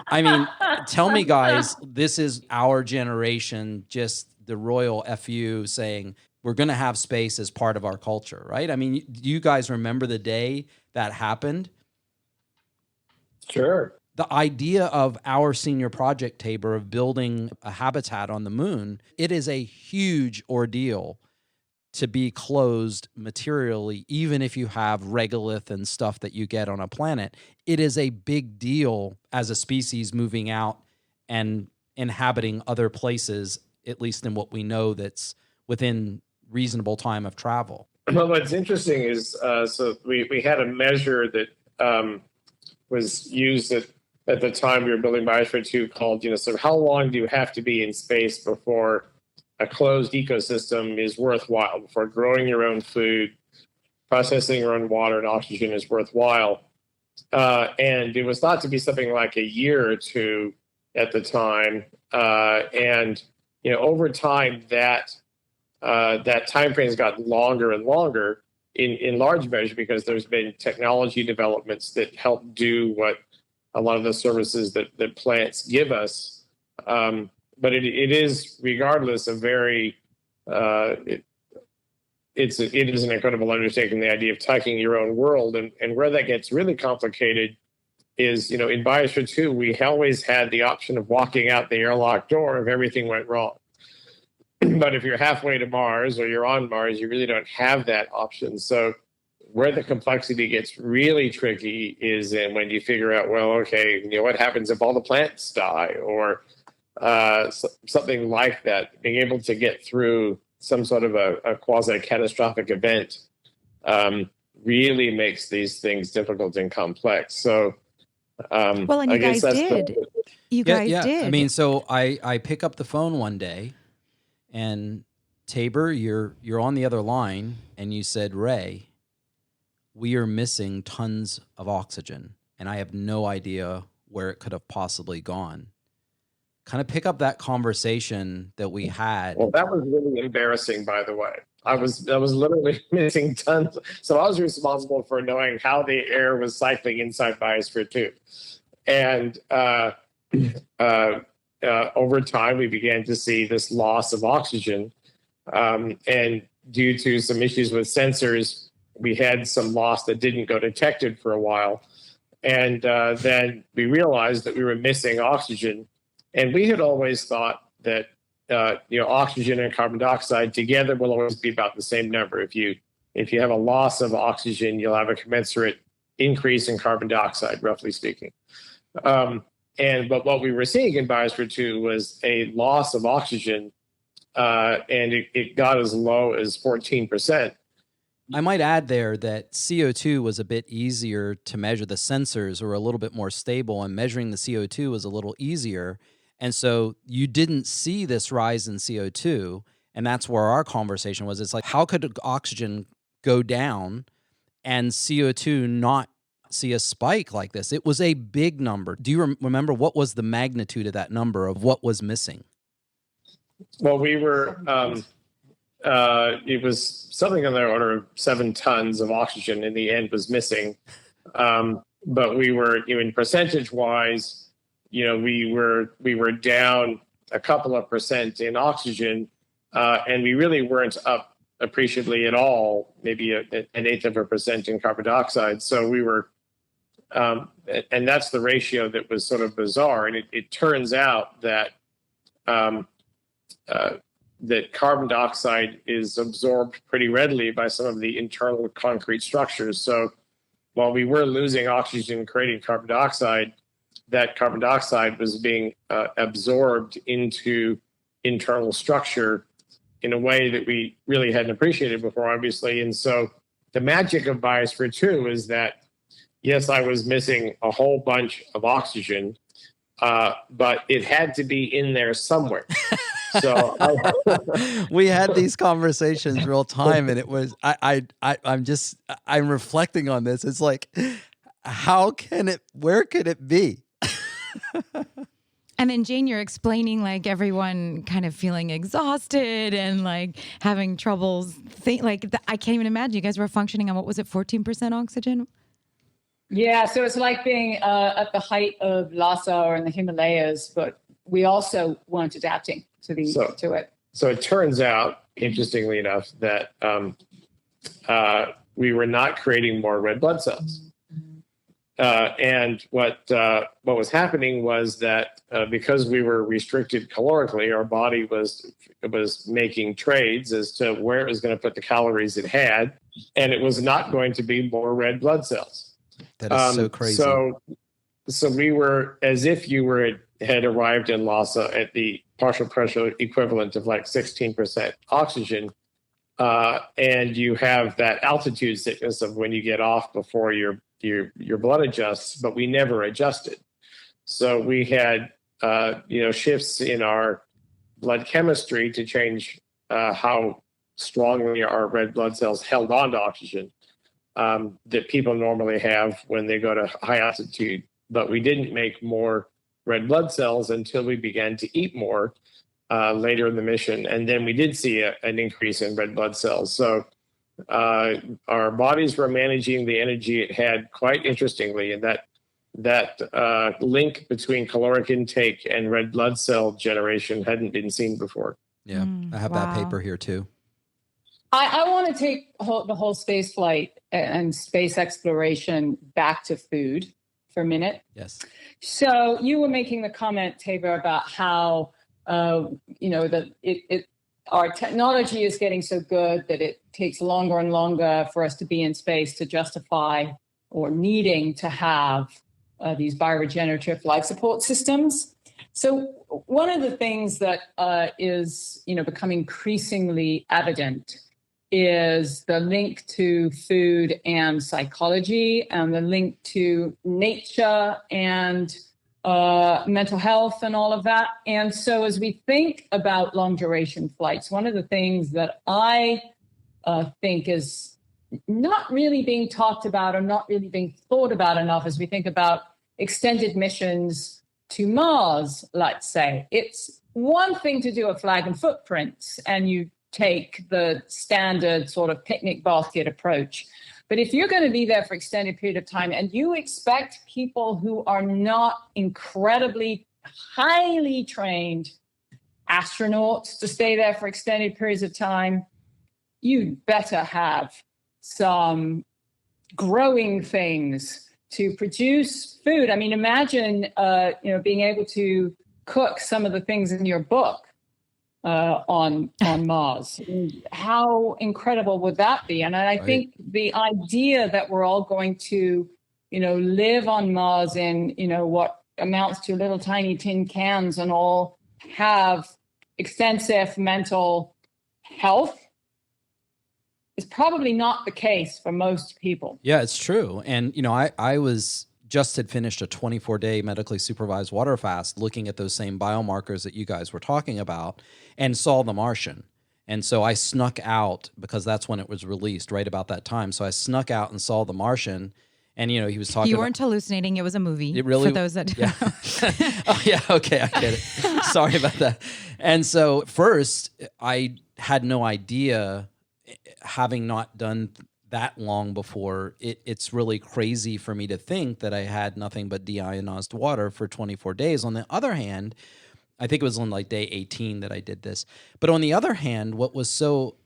Speaker 2: I mean, tell me, guys, this is our generation, just the royal FU saying, we're going to have space as part of our culture, right? I mean, do you guys remember the day that happened?
Speaker 5: Sure.
Speaker 2: The idea of our senior project, Taber, of building a habitat on the moon, it is a huge ordeal to be closed materially, even if you have regolith and stuff that you get on a planet. It is a big deal as a species moving out and inhabiting other places, at least in what we know that's within reasonable time of travel.
Speaker 5: Well, what's interesting is, so we had a measure that was used at the time we were building Biosphere 2 called, so how long do you have to be in space before a closed ecosystem is worthwhile, before growing your own food, processing your own water and oxygen is worthwhile. And it was thought to be something like a year or two at the time. And over time, that time frame has gotten longer and longer in large measure because there's been technology developments that help do what a lot of the services that plants give us. But it is, regardless, a very it is an incredible undertaking, the idea of tucking your own world, and where that gets really complicated is, in Biosphere 2, we always had the option of walking out the airlock door if everything went wrong. But if you're halfway to Mars or you're on Mars, you really don't have that option. So where the complexity gets really tricky is in when you figure out, well, okay, what happens if all the plants die, or something like that. Being able to get through some sort of a quasi-catastrophic event really makes these things difficult and complex. So,
Speaker 3: well, and you guys did. You guys did.
Speaker 2: I mean, so I pick up the phone one day, and Taber, you're on the other line, and you said, Ray, we are missing tons of oxygen, and I have no idea where it could have possibly gone. Kind of pick up that conversation that we had.
Speaker 5: Well, that was really embarrassing, by the way. I was literally missing tons. So I was responsible for knowing how the air was cycling inside Biosphere 2. And over time, we began to see this loss of oxygen. And due to some issues with sensors, we had some loss that didn't go detected for a while. And then we realized that we were missing oxygen. And we had always thought that oxygen and carbon dioxide together will always be about the same number. If you have a loss of oxygen, you'll have a commensurate increase in carbon dioxide, roughly speaking. But what we were seeing in Biosphere 2 was a loss of oxygen, and it got as low as 14%.
Speaker 2: I might add there that CO2 was a bit easier to measure. The sensors were a little bit more stable, and measuring the CO2 was a little easier. And so you didn't see this rise in CO2, and that's where our conversation was. It's like, how could oxygen go down and CO2 not see a spike like this? It was a big number. Do you remember what was the magnitude of that number of what was missing?
Speaker 5: Well, we were, it was something on the order of 7 tons of oxygen in the end was missing. But we were, in percentage wise, we were down a couple of percent in oxygen, and we really weren't up appreciably at all, maybe an eighth of a percent in carbon dioxide. So we were, and that's the ratio that was sort of bizarre. And it turns out that that carbon dioxide is absorbed pretty readily by some of the internal concrete structures. So while we were losing oxygen, creating carbon dioxide, that carbon dioxide was being absorbed into internal structure in a way that we really hadn't appreciated before, obviously. And so the magic of Biosphere 2 is that, yes, I was missing a whole bunch of oxygen, but it had to be in there somewhere. So
Speaker 2: we had these conversations real time, and it was I'm reflecting on this. It's like, where could it be?
Speaker 3: And then Jane, you're explaining like everyone kind of feeling exhausted and like having troubles. I can't even imagine. You guys were functioning on, what was it, 14% oxygen?
Speaker 4: Yeah, so it's like being at the height of Lhasa or in the Himalayas, but we also weren't adapting to it.
Speaker 5: So it turns out, interestingly enough, that we were not creating more red blood cells. And what was happening was that because we were restricted calorically, our body was making trades as to where it was going to put the calories it had, and it was not going to be more red blood cells.
Speaker 2: That is so crazy.
Speaker 5: So we were, as if you had arrived in Lhasa at the partial pressure equivalent of like 16% oxygen, and you have that altitude sickness of when you get off before your blood adjusts, but we never adjusted. So we had shifts in our blood chemistry to change how strongly our red blood cells held on to oxygen that people normally have when they go to high altitude. But we didn't make more red blood cells until we began to eat more later in the mission. And then we did see an increase in red blood cells. So our bodies were managing the energy it had quite interestingly. And that link between caloric intake and red blood cell generation hadn't been seen before.
Speaker 2: Yeah, I have that paper here too.
Speaker 4: I want to take the whole space flight and space exploration back to food for a minute.
Speaker 2: Yes.
Speaker 4: So you were making the comment, Taber, about how our technology is getting so good that it takes longer and longer for us to be in space to justify or needing to have these bioregenerative life support systems. So one of the things that is becoming increasingly evident is the link to food and psychology, and the link to nature and mental health and all of that. And so as we think about long duration flights, one of the things that I think is not really being talked about or not really being thought about enough as we think about extended missions to Mars, let's say. It's one thing to do a flag and footprints, and you take the standard sort of picnic basket approach. But if you're going to be there for extended period of time and you expect people who are not incredibly highly trained astronauts to stay there for extended periods of time, you better have some growing things to produce food. I mean, imagine, being able to cook some of the things in your book on Mars. How incredible would that be? And I think the idea that we're all going to, live on Mars in, what amounts to little tiny tin cans and all have extensive mental health is probably not the case for most people.
Speaker 2: Yeah, it's true. And, I had finished a 24-day medically supervised water fast looking at those same biomarkers that you guys were talking about and saw The Martian. And so I snuck out, because that's when it was released, right about that time. So I snuck out and saw The Martian. And, he was talking
Speaker 3: You weren't hallucinating. It was a movie.
Speaker 2: It really,
Speaker 3: for those that
Speaker 2: yeah. Oh, yeah. Okay. I get it. Sorry about that. And so first, I had no idea, having not done that long before, it's really crazy for me to think that I had nothing but deionized water for 24 days. On the other hand, I think it was on like day 18 that I did this. But on the other hand, what was so,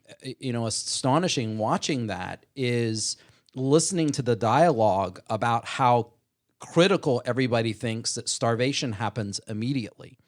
Speaker 2: astonishing watching that is listening to the dialogue about how critical everybody thinks that starvation happens immediately.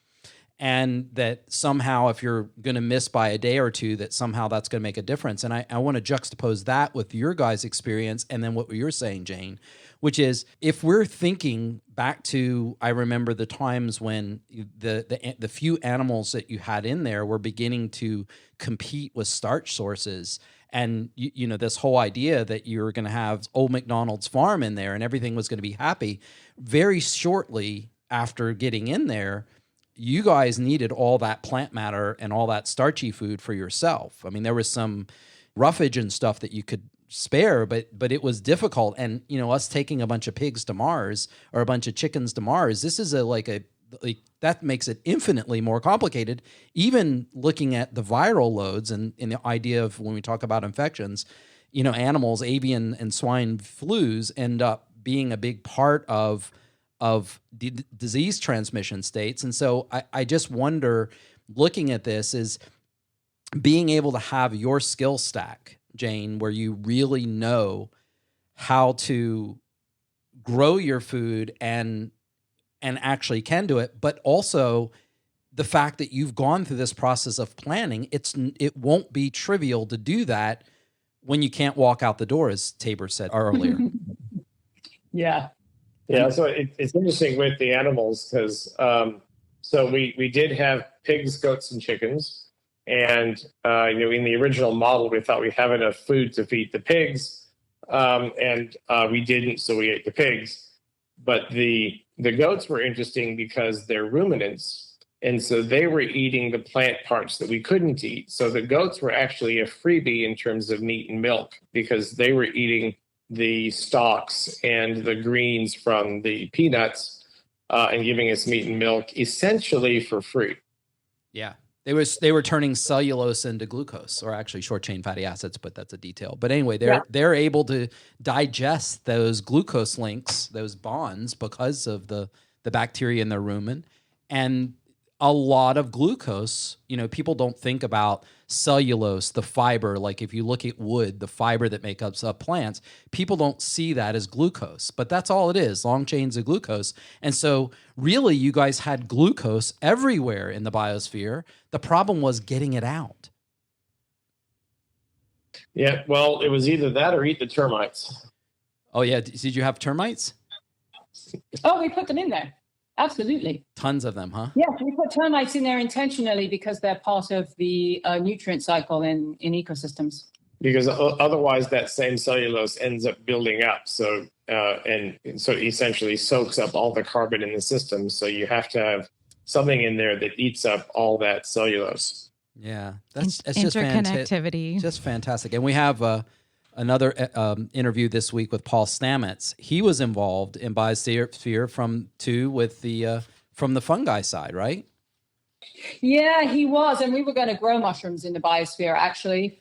Speaker 2: And that somehow if you're going to miss by a day or two, that somehow that's going to make a difference. And I want to juxtapose that with your guys' experience and then what you're saying, Jane, which is if we're thinking back to, I remember the times when the few animals that you had in there were beginning to compete with starch sources. And, this whole idea that you're going to have Old McDonald's farm in there and everything was going to be happy. Very shortly after getting in there, you guys needed all that plant matter and all that starchy food for yourself. I mean, there was some roughage and stuff that you could spare, but it was difficult. And, us taking a bunch of pigs to Mars or a bunch of chickens to Mars, this is that makes it infinitely more complicated. Even looking at the viral loads and the idea of when we talk about infections, animals, avian and swine flus end up being a big part of disease transmission states. And so I just wonder, looking at this, is being able to have your skill stack, Jane, where you really know how to grow your food and actually can do it, but also the fact that you've gone through this process of planning. It won't be trivial to do that when you can't walk out the door, as Taber said earlier.
Speaker 4: Yeah.
Speaker 5: Yeah, so it's interesting with the animals because so we did have pigs, goats, and chickens, and in the original model we thought we'd have enough food to feed the pigs, and we didn't, so we ate the pigs. But the goats were interesting because they're ruminants, and so they were eating the plant parts that we couldn't eat. So the goats were actually a freebie in terms of meat and milk because they were eating the stalks and the greens from the peanuts and giving us meat and milk essentially for free.
Speaker 2: Yeah. They were turning cellulose into glucose, or actually short chain fatty acids, but that's a detail. But anyway, they're able to digest those glucose links, those bonds, because of the bacteria in their rumen. And a lot of glucose, people don't think about cellulose, the fiber. Like if you look at wood, the fiber that makes up plants, people don't see that as glucose, but that's all it is, long chains of glucose. And so really you guys had glucose everywhere in the biosphere. The problem was getting it out.
Speaker 5: Yeah, well, it was either that or eat the termites.
Speaker 2: Oh yeah, did you have termites?
Speaker 4: Oh, we put them in there. Absolutely.
Speaker 2: Tons of them, huh?
Speaker 4: Yes, we put termites in there intentionally because they're part of the nutrient cycle in ecosystems.
Speaker 5: Because otherwise that same cellulose ends up building up. So and so it essentially soaks up all the carbon in the system. So you have to have something in there that eats up all that cellulose.
Speaker 2: Yeah, that's just
Speaker 3: interconnectivity.
Speaker 2: Just fantastic. And we have another interview this week with Paul Stamets. He was involved in Biosphere from the fungi side, right?
Speaker 4: Yeah, he was. And we were going to grow mushrooms in the biosphere, actually.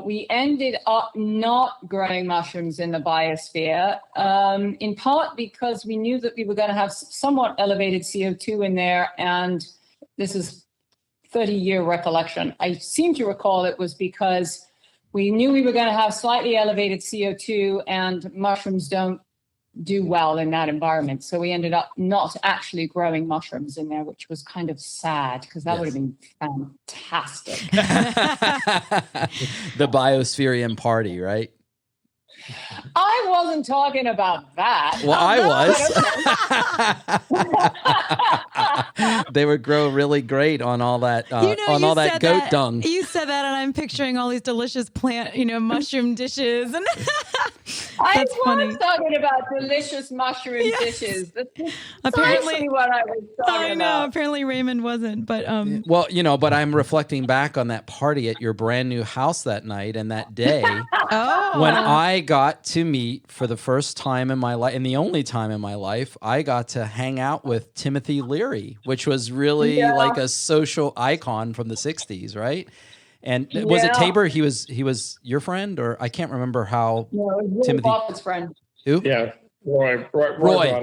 Speaker 4: We ended up not growing mushrooms in the biosphere, in part because we knew that we were going to have somewhat elevated CO2 in there. And this is 30-year recollection. I seem to recall it was because we knew we were going to have slightly elevated CO2, and mushrooms don't do well in that environment. So we ended up not actually growing mushrooms in there, which was kind of sad because that would have been fantastic.
Speaker 2: The Biospherian party, right?
Speaker 4: I wasn't talking about that.
Speaker 2: Well, I was. They would grow really great on all that all that goat dung.
Speaker 3: You said that, and I'm picturing all these delicious mushroom dishes. And
Speaker 4: I was talking about delicious mushroom dishes. That's apparently what I was talking about.
Speaker 3: Apparently Raymond wasn't, but
Speaker 2: well, but I'm reflecting back on that party at your brand new house that night and that day when I got to meet for the first time in my life, and the only time in my life, I got to hang out with Timothy Leary, which was really like a social icon from the 60s, right? And was it
Speaker 4: Yeah.
Speaker 2: Taber? He was your friend, or I can't remember how.
Speaker 4: No, it was
Speaker 2: Timothy-
Speaker 4: Bob's friend.
Speaker 2: Who?
Speaker 5: Yeah, Roy.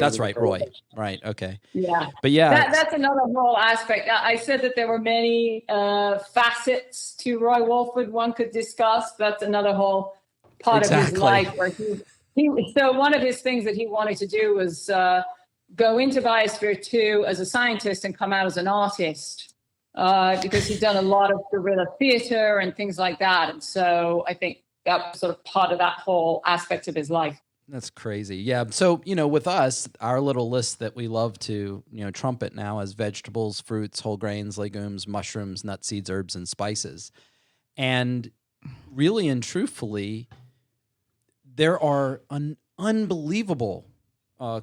Speaker 2: That's right. Roy. Right. Okay.
Speaker 4: Yeah.
Speaker 2: But yeah,
Speaker 4: That's another whole aspect. I said that there were many facets to Roy Walford one could discuss. That's another whole part of his
Speaker 2: Exactly.
Speaker 4: life. Where so one of his things that he wanted to do was go into Biosphere 2 as a scientist and come out as an artist because he'd done a lot of guerrilla theater and things like that. And so I think that was sort of part of that whole aspect of his life.
Speaker 2: that's crazy. Yeah. So, with us, our little list that we love to, trumpet now as vegetables, fruits, whole grains, legumes, mushrooms, nuts, seeds, herbs, and spices. And really and truthfully, there are an unbelievable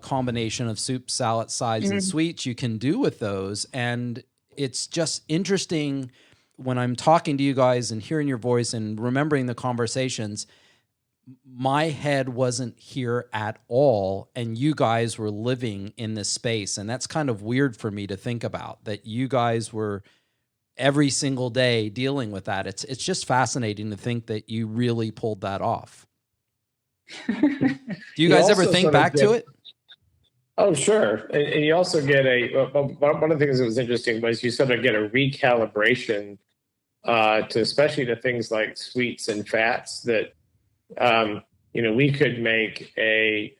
Speaker 2: combination of soup, salad, sides, and sweets you can do with those. And it's just interesting when I'm talking to you guys and hearing your voice and remembering the conversations. My head wasn't here at all, and you guys were living in this space. And that's kind of weird for me to think about, that you guys were every single day dealing with that. It's just fascinating to think that you really pulled that off. Do you guys ever think back to it?
Speaker 5: Oh, sure. And you also get one of the things that was interesting was you sort of get a recalibration to especially to things like sweets and fats that, we could make a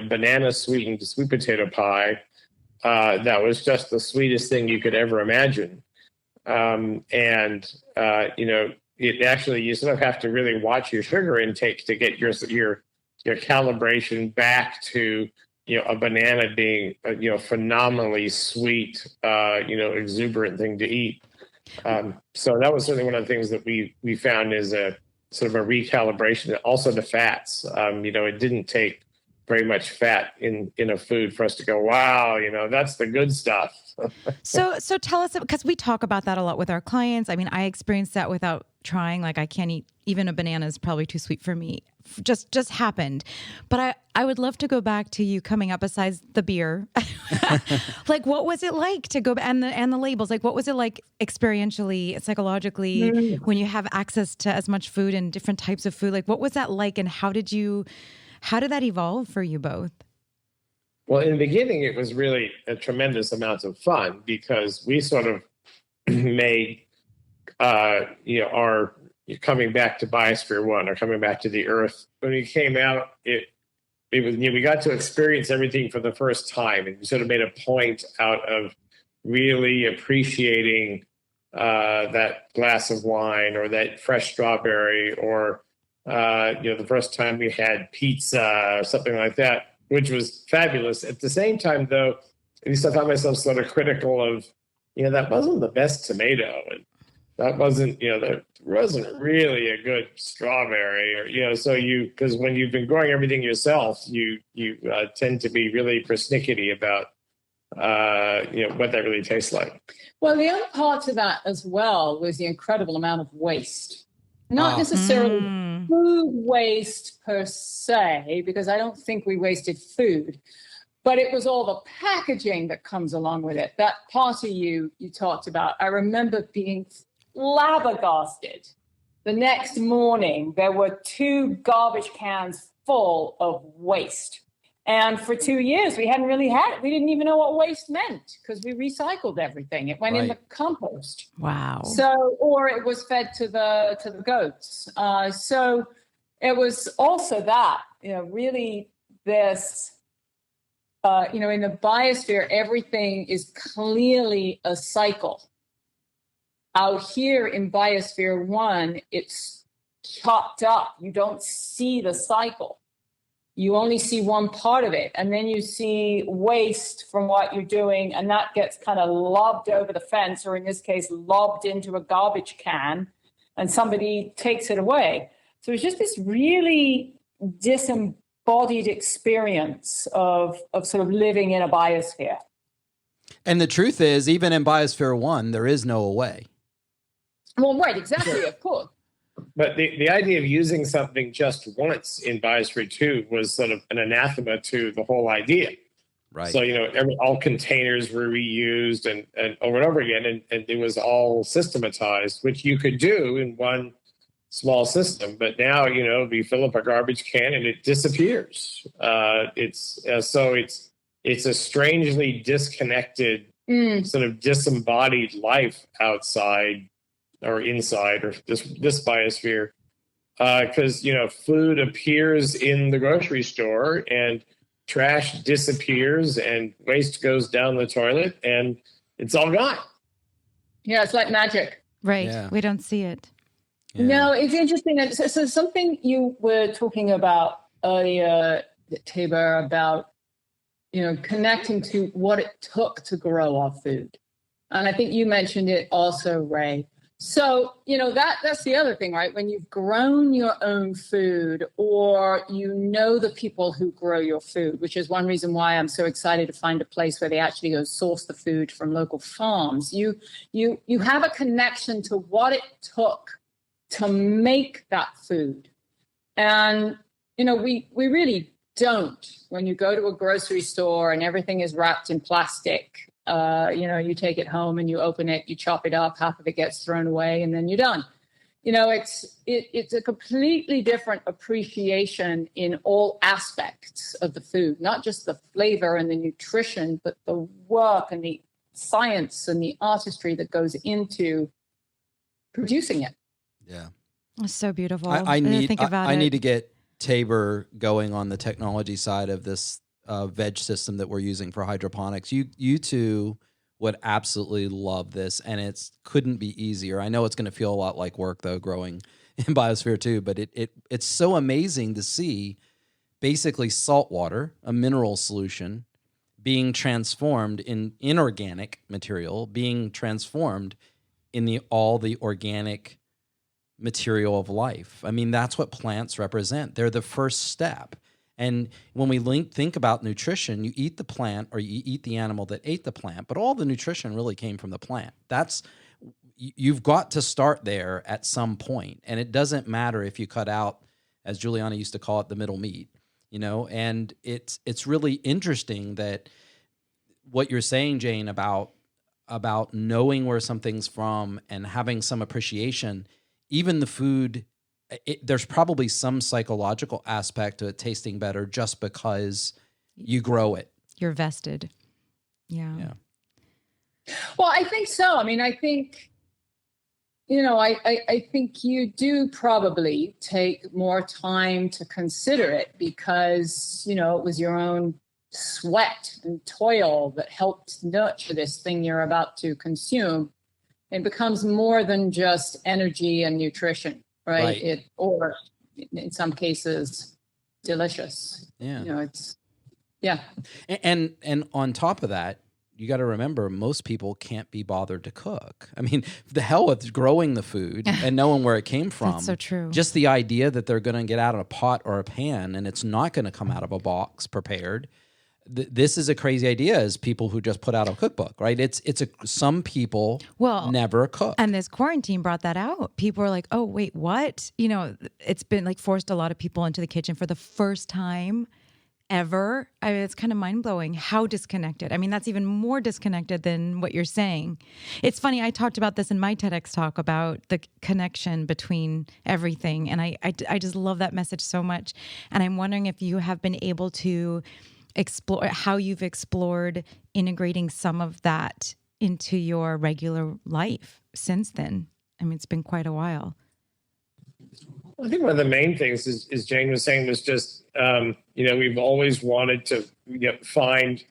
Speaker 5: banana sweetened sweet potato pie that was just the sweetest thing you could ever imagine. It actually, you sort of have to really watch your sugar intake to get your calibration back to, a banana being, phenomenally sweet, exuberant thing to eat. So that was certainly one of the things that we found is a sort of a recalibration. Also the fats, it didn't take very much fat in a food for us to go, wow, that's the good stuff.
Speaker 3: So tell us, because we talk about that a lot with our clients. I mean, I experienced that without trying. Like, I can't eat, even a banana is probably too sweet for me. Just happened. But I would love to go back to you coming up, besides the beer. Like, what was it like to go, and the labels, like, what was it like experientially, psychologically, when you have access to as much food and different types of food? Like, what was that like, and how did that evolve for you both?
Speaker 5: Well, in the beginning, it was really a tremendous amount of fun because we sort of made, our coming back to Biosphere 1 or coming back to the Earth. When we came out, it was, we got to experience everything for the first time, and we sort of made a point out of really appreciating that glass of wine or that fresh strawberry or, the first time we had pizza or something like that, which was fabulous. At the same time, though, at least I found myself sort of critical of, that wasn't the best tomato, and that wasn't, that wasn't really a good strawberry, or, so because when you've been growing everything yourself, you tend to be really persnickety about, what that really tastes like.
Speaker 4: Well, the other part to that as well was the incredible amount of waste. Not necessarily food waste per se, because I don't think we wasted food, but it was all the packaging that comes along with it. That party you talked about, I remember being flabbergasted. The next morning, there were 2 garbage cans full of waste. And for 2 years, we didn't even know what waste meant because we recycled everything. It went in the compost.
Speaker 3: Wow.
Speaker 4: So, or it was fed to the goats. So it was also that, really this, in the biosphere, everything is clearly a cycle. Out here in Biosphere 1, it's chopped up. You don't see the cycle. You only see one part of it, and then you see waste from what you're doing, and that gets kind of lobbed over the fence, or in this case, lobbed into a garbage can, and somebody takes it away. So it's just this really disembodied experience of sort of living in a biosphere.
Speaker 2: And the truth is, even in Biosphere 1, there is no away.
Speaker 4: Well, right, exactly, of course.
Speaker 5: But the idea of using something just once in Biosphere 2 was sort of an anathema to the whole idea.
Speaker 2: Right.
Speaker 5: So, all containers were reused and over and over again, and it was all systematized, which you could do in one small system. But now, we fill up a garbage can and it disappears. It's a strangely disconnected, sort of disembodied life outside or inside or this biosphere. Because, food appears in the grocery store and trash disappears and waste goes down the toilet and it's all gone.
Speaker 4: Yeah, it's like magic.
Speaker 3: Right.
Speaker 2: Yeah.
Speaker 3: We don't see it.
Speaker 2: Yeah.
Speaker 4: No, it's interesting. So something you were talking about earlier, Taber, about, connecting to what it took to grow our food. And I think you mentioned it also, Ray. So, that's the other thing, right? When you've grown your own food or the people who grow your food, which is one reason why I'm so excited to find a place where they actually go source the food from local farms. You have a connection to what it took to make that food. And, we really don't. When you go to a grocery store and everything is wrapped in plastic, you take it home and you open it, you chop it up, half of it gets thrown away, and then you're done. It's a completely different appreciation in all aspects of the food, not just the flavor and the nutrition, but the work and the science and the artistry that goes into producing it.
Speaker 2: Yeah.
Speaker 3: It's so beautiful.
Speaker 2: I need
Speaker 3: to
Speaker 2: get Taber going on the technology side of this veg system that we're using for hydroponics. You two would absolutely love this, and it couldn't be easier. I know it's going to feel a lot like work though, growing in Biosphere too, but it's so amazing to see basically salt water, a mineral solution, being transformed in inorganic material, being transformed in all the organic material of life. I mean, that's what plants represent. They're the first step. And when we think about nutrition, you eat the plant or you eat the animal that ate the plant, but all the nutrition really came from the plant. You've got to start there at some point. And it doesn't matter if you cut out, as Juliana used to call it, the middle meat, and it's really interesting that what you're saying, Jane, about knowing where something's from and having some appreciation. Even the food, there's probably some psychological aspect to it tasting better just because you grow it.
Speaker 3: You're vested. Yeah.
Speaker 4: Well, I think so. I mean, I think, I think you do probably take more time to consider it because, it was your own sweat and toil that helped nurture this thing you're about to consume. It becomes more than just energy and nutrition, right? Or in some cases, delicious.
Speaker 2: Yeah.
Speaker 4: And
Speaker 2: on top of that, you got to remember most people can't be bothered to cook. I mean, the hell with growing the food and knowing where it came from.
Speaker 3: That's so true.
Speaker 2: Just the idea that they're going to get out of a pot or a pan and it's not going to come out of a box prepared. This is a crazy idea as people who just put out a cookbook, right? Some people never cook.
Speaker 3: And this quarantine brought that out. People are like, oh, wait, what? It's been like forced a lot of people into the kitchen for the first time ever. I mean, it's kind of mind-blowing how disconnected. I mean, that's even more disconnected than what you're saying. It's funny, I talked about this in my TEDx talk about the connection between everything. And I just love that message so much. And I'm wondering if you have been able to explore how you've explored integrating some of that into your regular life since then. I mean, it's been quite a while.
Speaker 5: I think one of the main things is Jane was saying was just, we've always wanted to find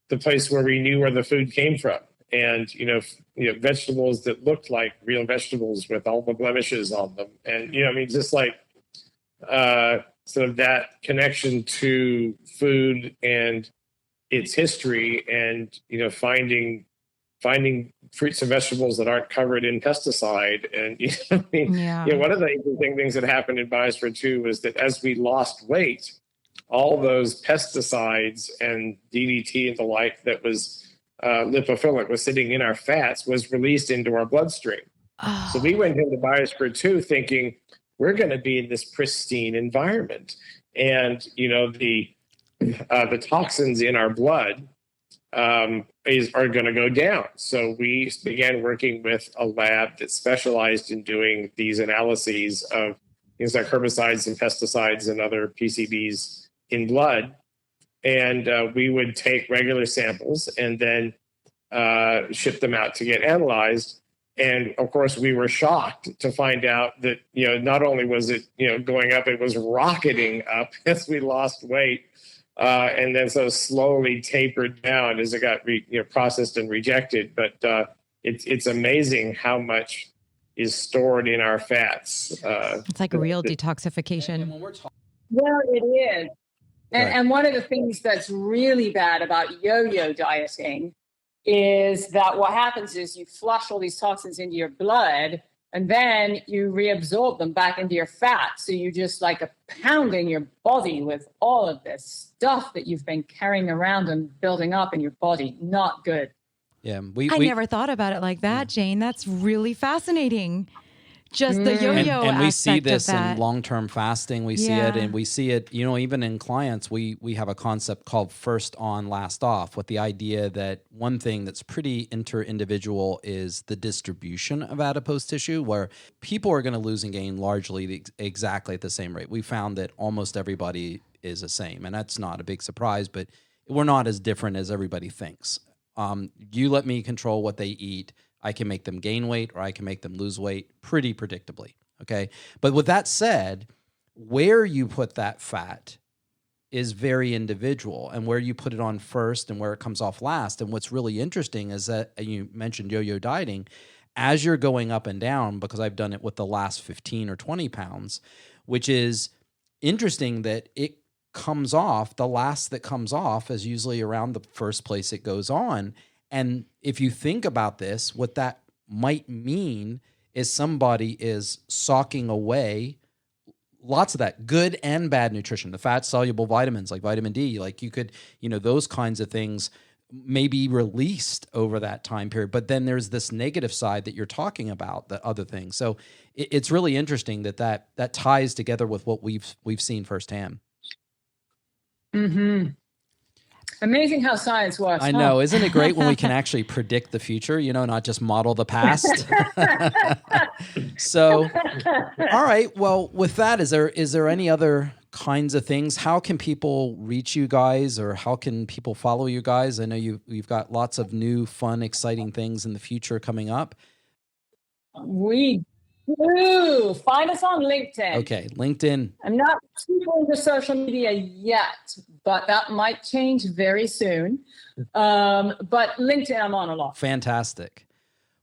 Speaker 5: the place where we knew where the food came from. And, vegetables that looked like real vegetables with all the blemishes on them. And, just like, sort of that connection to food and its history and, finding fruits and vegetables that aren't covered in pesticide. And, one of the interesting things that happened in Biosphere 2 was that as we lost weight, all those pesticides and DDT and the like that was lipophilic was sitting in our fats was released into our bloodstream. Oh. So we went into Biosphere 2 thinking, we're going to be in this pristine environment. And, the toxins in our blood are going to go down. So we began working with a lab that specialized in doing these analyses of things like herbicides and pesticides and other PCBs in blood. And we would take regular samples and then ship them out to get analyzed. And of course, we were shocked to find out that, not only was it, going up, it was rocketing up as we lost weight. And then so slowly tapered down as it got processed and rejected. But it's amazing how much is stored in our fats.
Speaker 3: It's like a real detoxification.
Speaker 4: Well, it is. And one of the things that's really bad about yo-yo dieting is that what happens is you flush all these toxins into your blood and then you reabsorb them back into your fat. So you just like pounding your body with all of this stuff that you've been carrying around and building up in your body. Not good.
Speaker 2: Yeah,
Speaker 3: I never thought about it like that, Jane. That's really fascinating. Just the yo-yo
Speaker 2: and we see
Speaker 3: aspect
Speaker 2: this
Speaker 3: of that.
Speaker 2: in long-term fasting. We see it, and we see it, even in clients, we have a concept called first on, last off, with the idea that one thing that's pretty inter-individual is the distribution of adipose tissue, where people are going to lose and gain largely exactly at the same rate. We found that almost everybody is the same, and that's not a big surprise, but we're not as different as everybody thinks. You let me control what they eat. I can make them gain weight or I can make them lose weight pretty predictably, okay? But with that said, where you put that fat is very individual, and where you put it on first and where it comes off last. And what's really interesting is that, you mentioned yo-yo dieting, as you're going up and down, because I've done it with the last 15 or 20 pounds, which is interesting that it comes off, the last that comes off is usually around the first place it goes on. And if you think about this, what that might mean is somebody is socking away lots of that good and bad nutrition, the fat-soluble vitamins like vitamin D, like you could, those kinds of things may be released over that time period. But then there's this negative side that you're talking about, the other things. So it's really interesting that ties together with what we've seen firsthand.
Speaker 4: Mm-hmm. Amazing how science works.
Speaker 2: I know. Isn't it great when we can actually predict the future, not just model the past? So, all right. Well, with that, is there any other kinds of things? How can people reach you guys, or how can people follow you guys? I know you've got lots of new, fun, exciting things in the future coming up.
Speaker 4: We do. Find us on LinkedIn.
Speaker 2: Okay, LinkedIn.
Speaker 4: I'm not super into social media yet, but that might change very soon. But LinkedIn, I'm on a lot.
Speaker 2: Fantastic.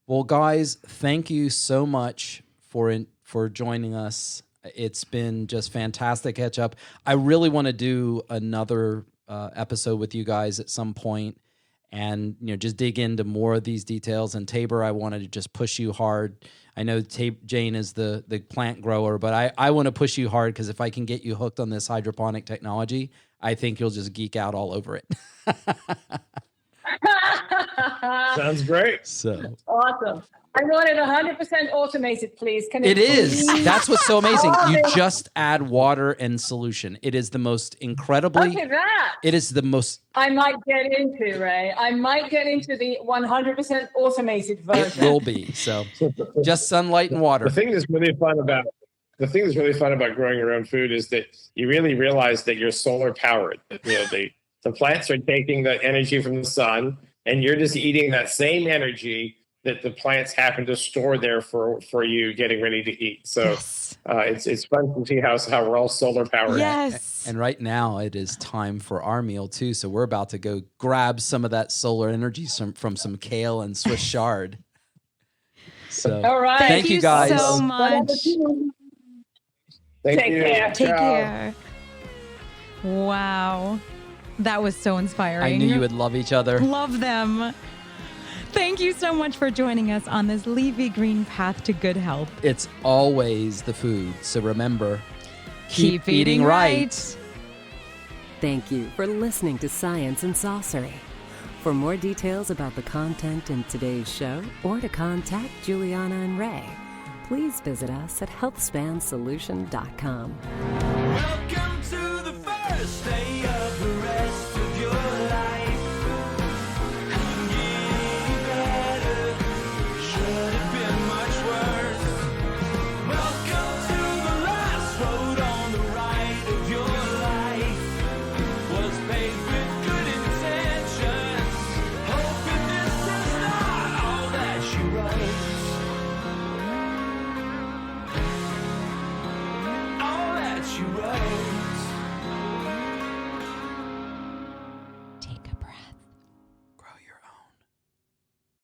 Speaker 2: Well, guys, thank you so much for joining us. It's been just fantastic catch up. I really want to do another episode with you guys at some point, and just dig into more of these details. And Taber, I wanted to just push you hard. I know Jane is the plant grower, but I want to push you hard, because if I can get you hooked on this hydroponic technology, I think you'll just geek out all over it.
Speaker 5: Sounds great.
Speaker 2: So
Speaker 4: awesome. I want it 100% automated, please. Can
Speaker 2: it is.
Speaker 4: Please?
Speaker 2: That's what's so amazing. You just add water and solution. It is the most incredibly.
Speaker 4: Look at that.
Speaker 2: It is the most.
Speaker 4: I might get into, Ray. I might get into the 100% automated version.
Speaker 2: It will be. So just sunlight and water.
Speaker 5: The thing that's really fun about growing your own food is that you really realize that you're solar powered. The plants are taking the energy from the sun, and you're just eating that same energy that the plants happen to store there for you getting ready to eat. So
Speaker 3: Yes.
Speaker 5: It's fun to see how we're all solar powered.
Speaker 3: Yes.
Speaker 2: And right now it is time for our meal too. So we're about to go grab some of that solar energy from some kale and Swiss chard. So
Speaker 4: All right.
Speaker 2: thank you guys
Speaker 3: so much.
Speaker 5: Thank
Speaker 4: Take
Speaker 5: you.
Speaker 4: care.
Speaker 3: Take
Speaker 5: Ciao.
Speaker 3: care. Wow. That was so inspiring.
Speaker 2: I knew you would love each other.
Speaker 3: Love them. Thank you so much for joining us on this leafy green path to good health.
Speaker 2: It's always the food. So remember,
Speaker 3: Keep eating right.
Speaker 1: Thank you for listening to Science and Saucery. For more details about the content in today's show, or to contact Juliana and Ray, please visit us at healthspansolution.com.
Speaker 6: Welcome to the first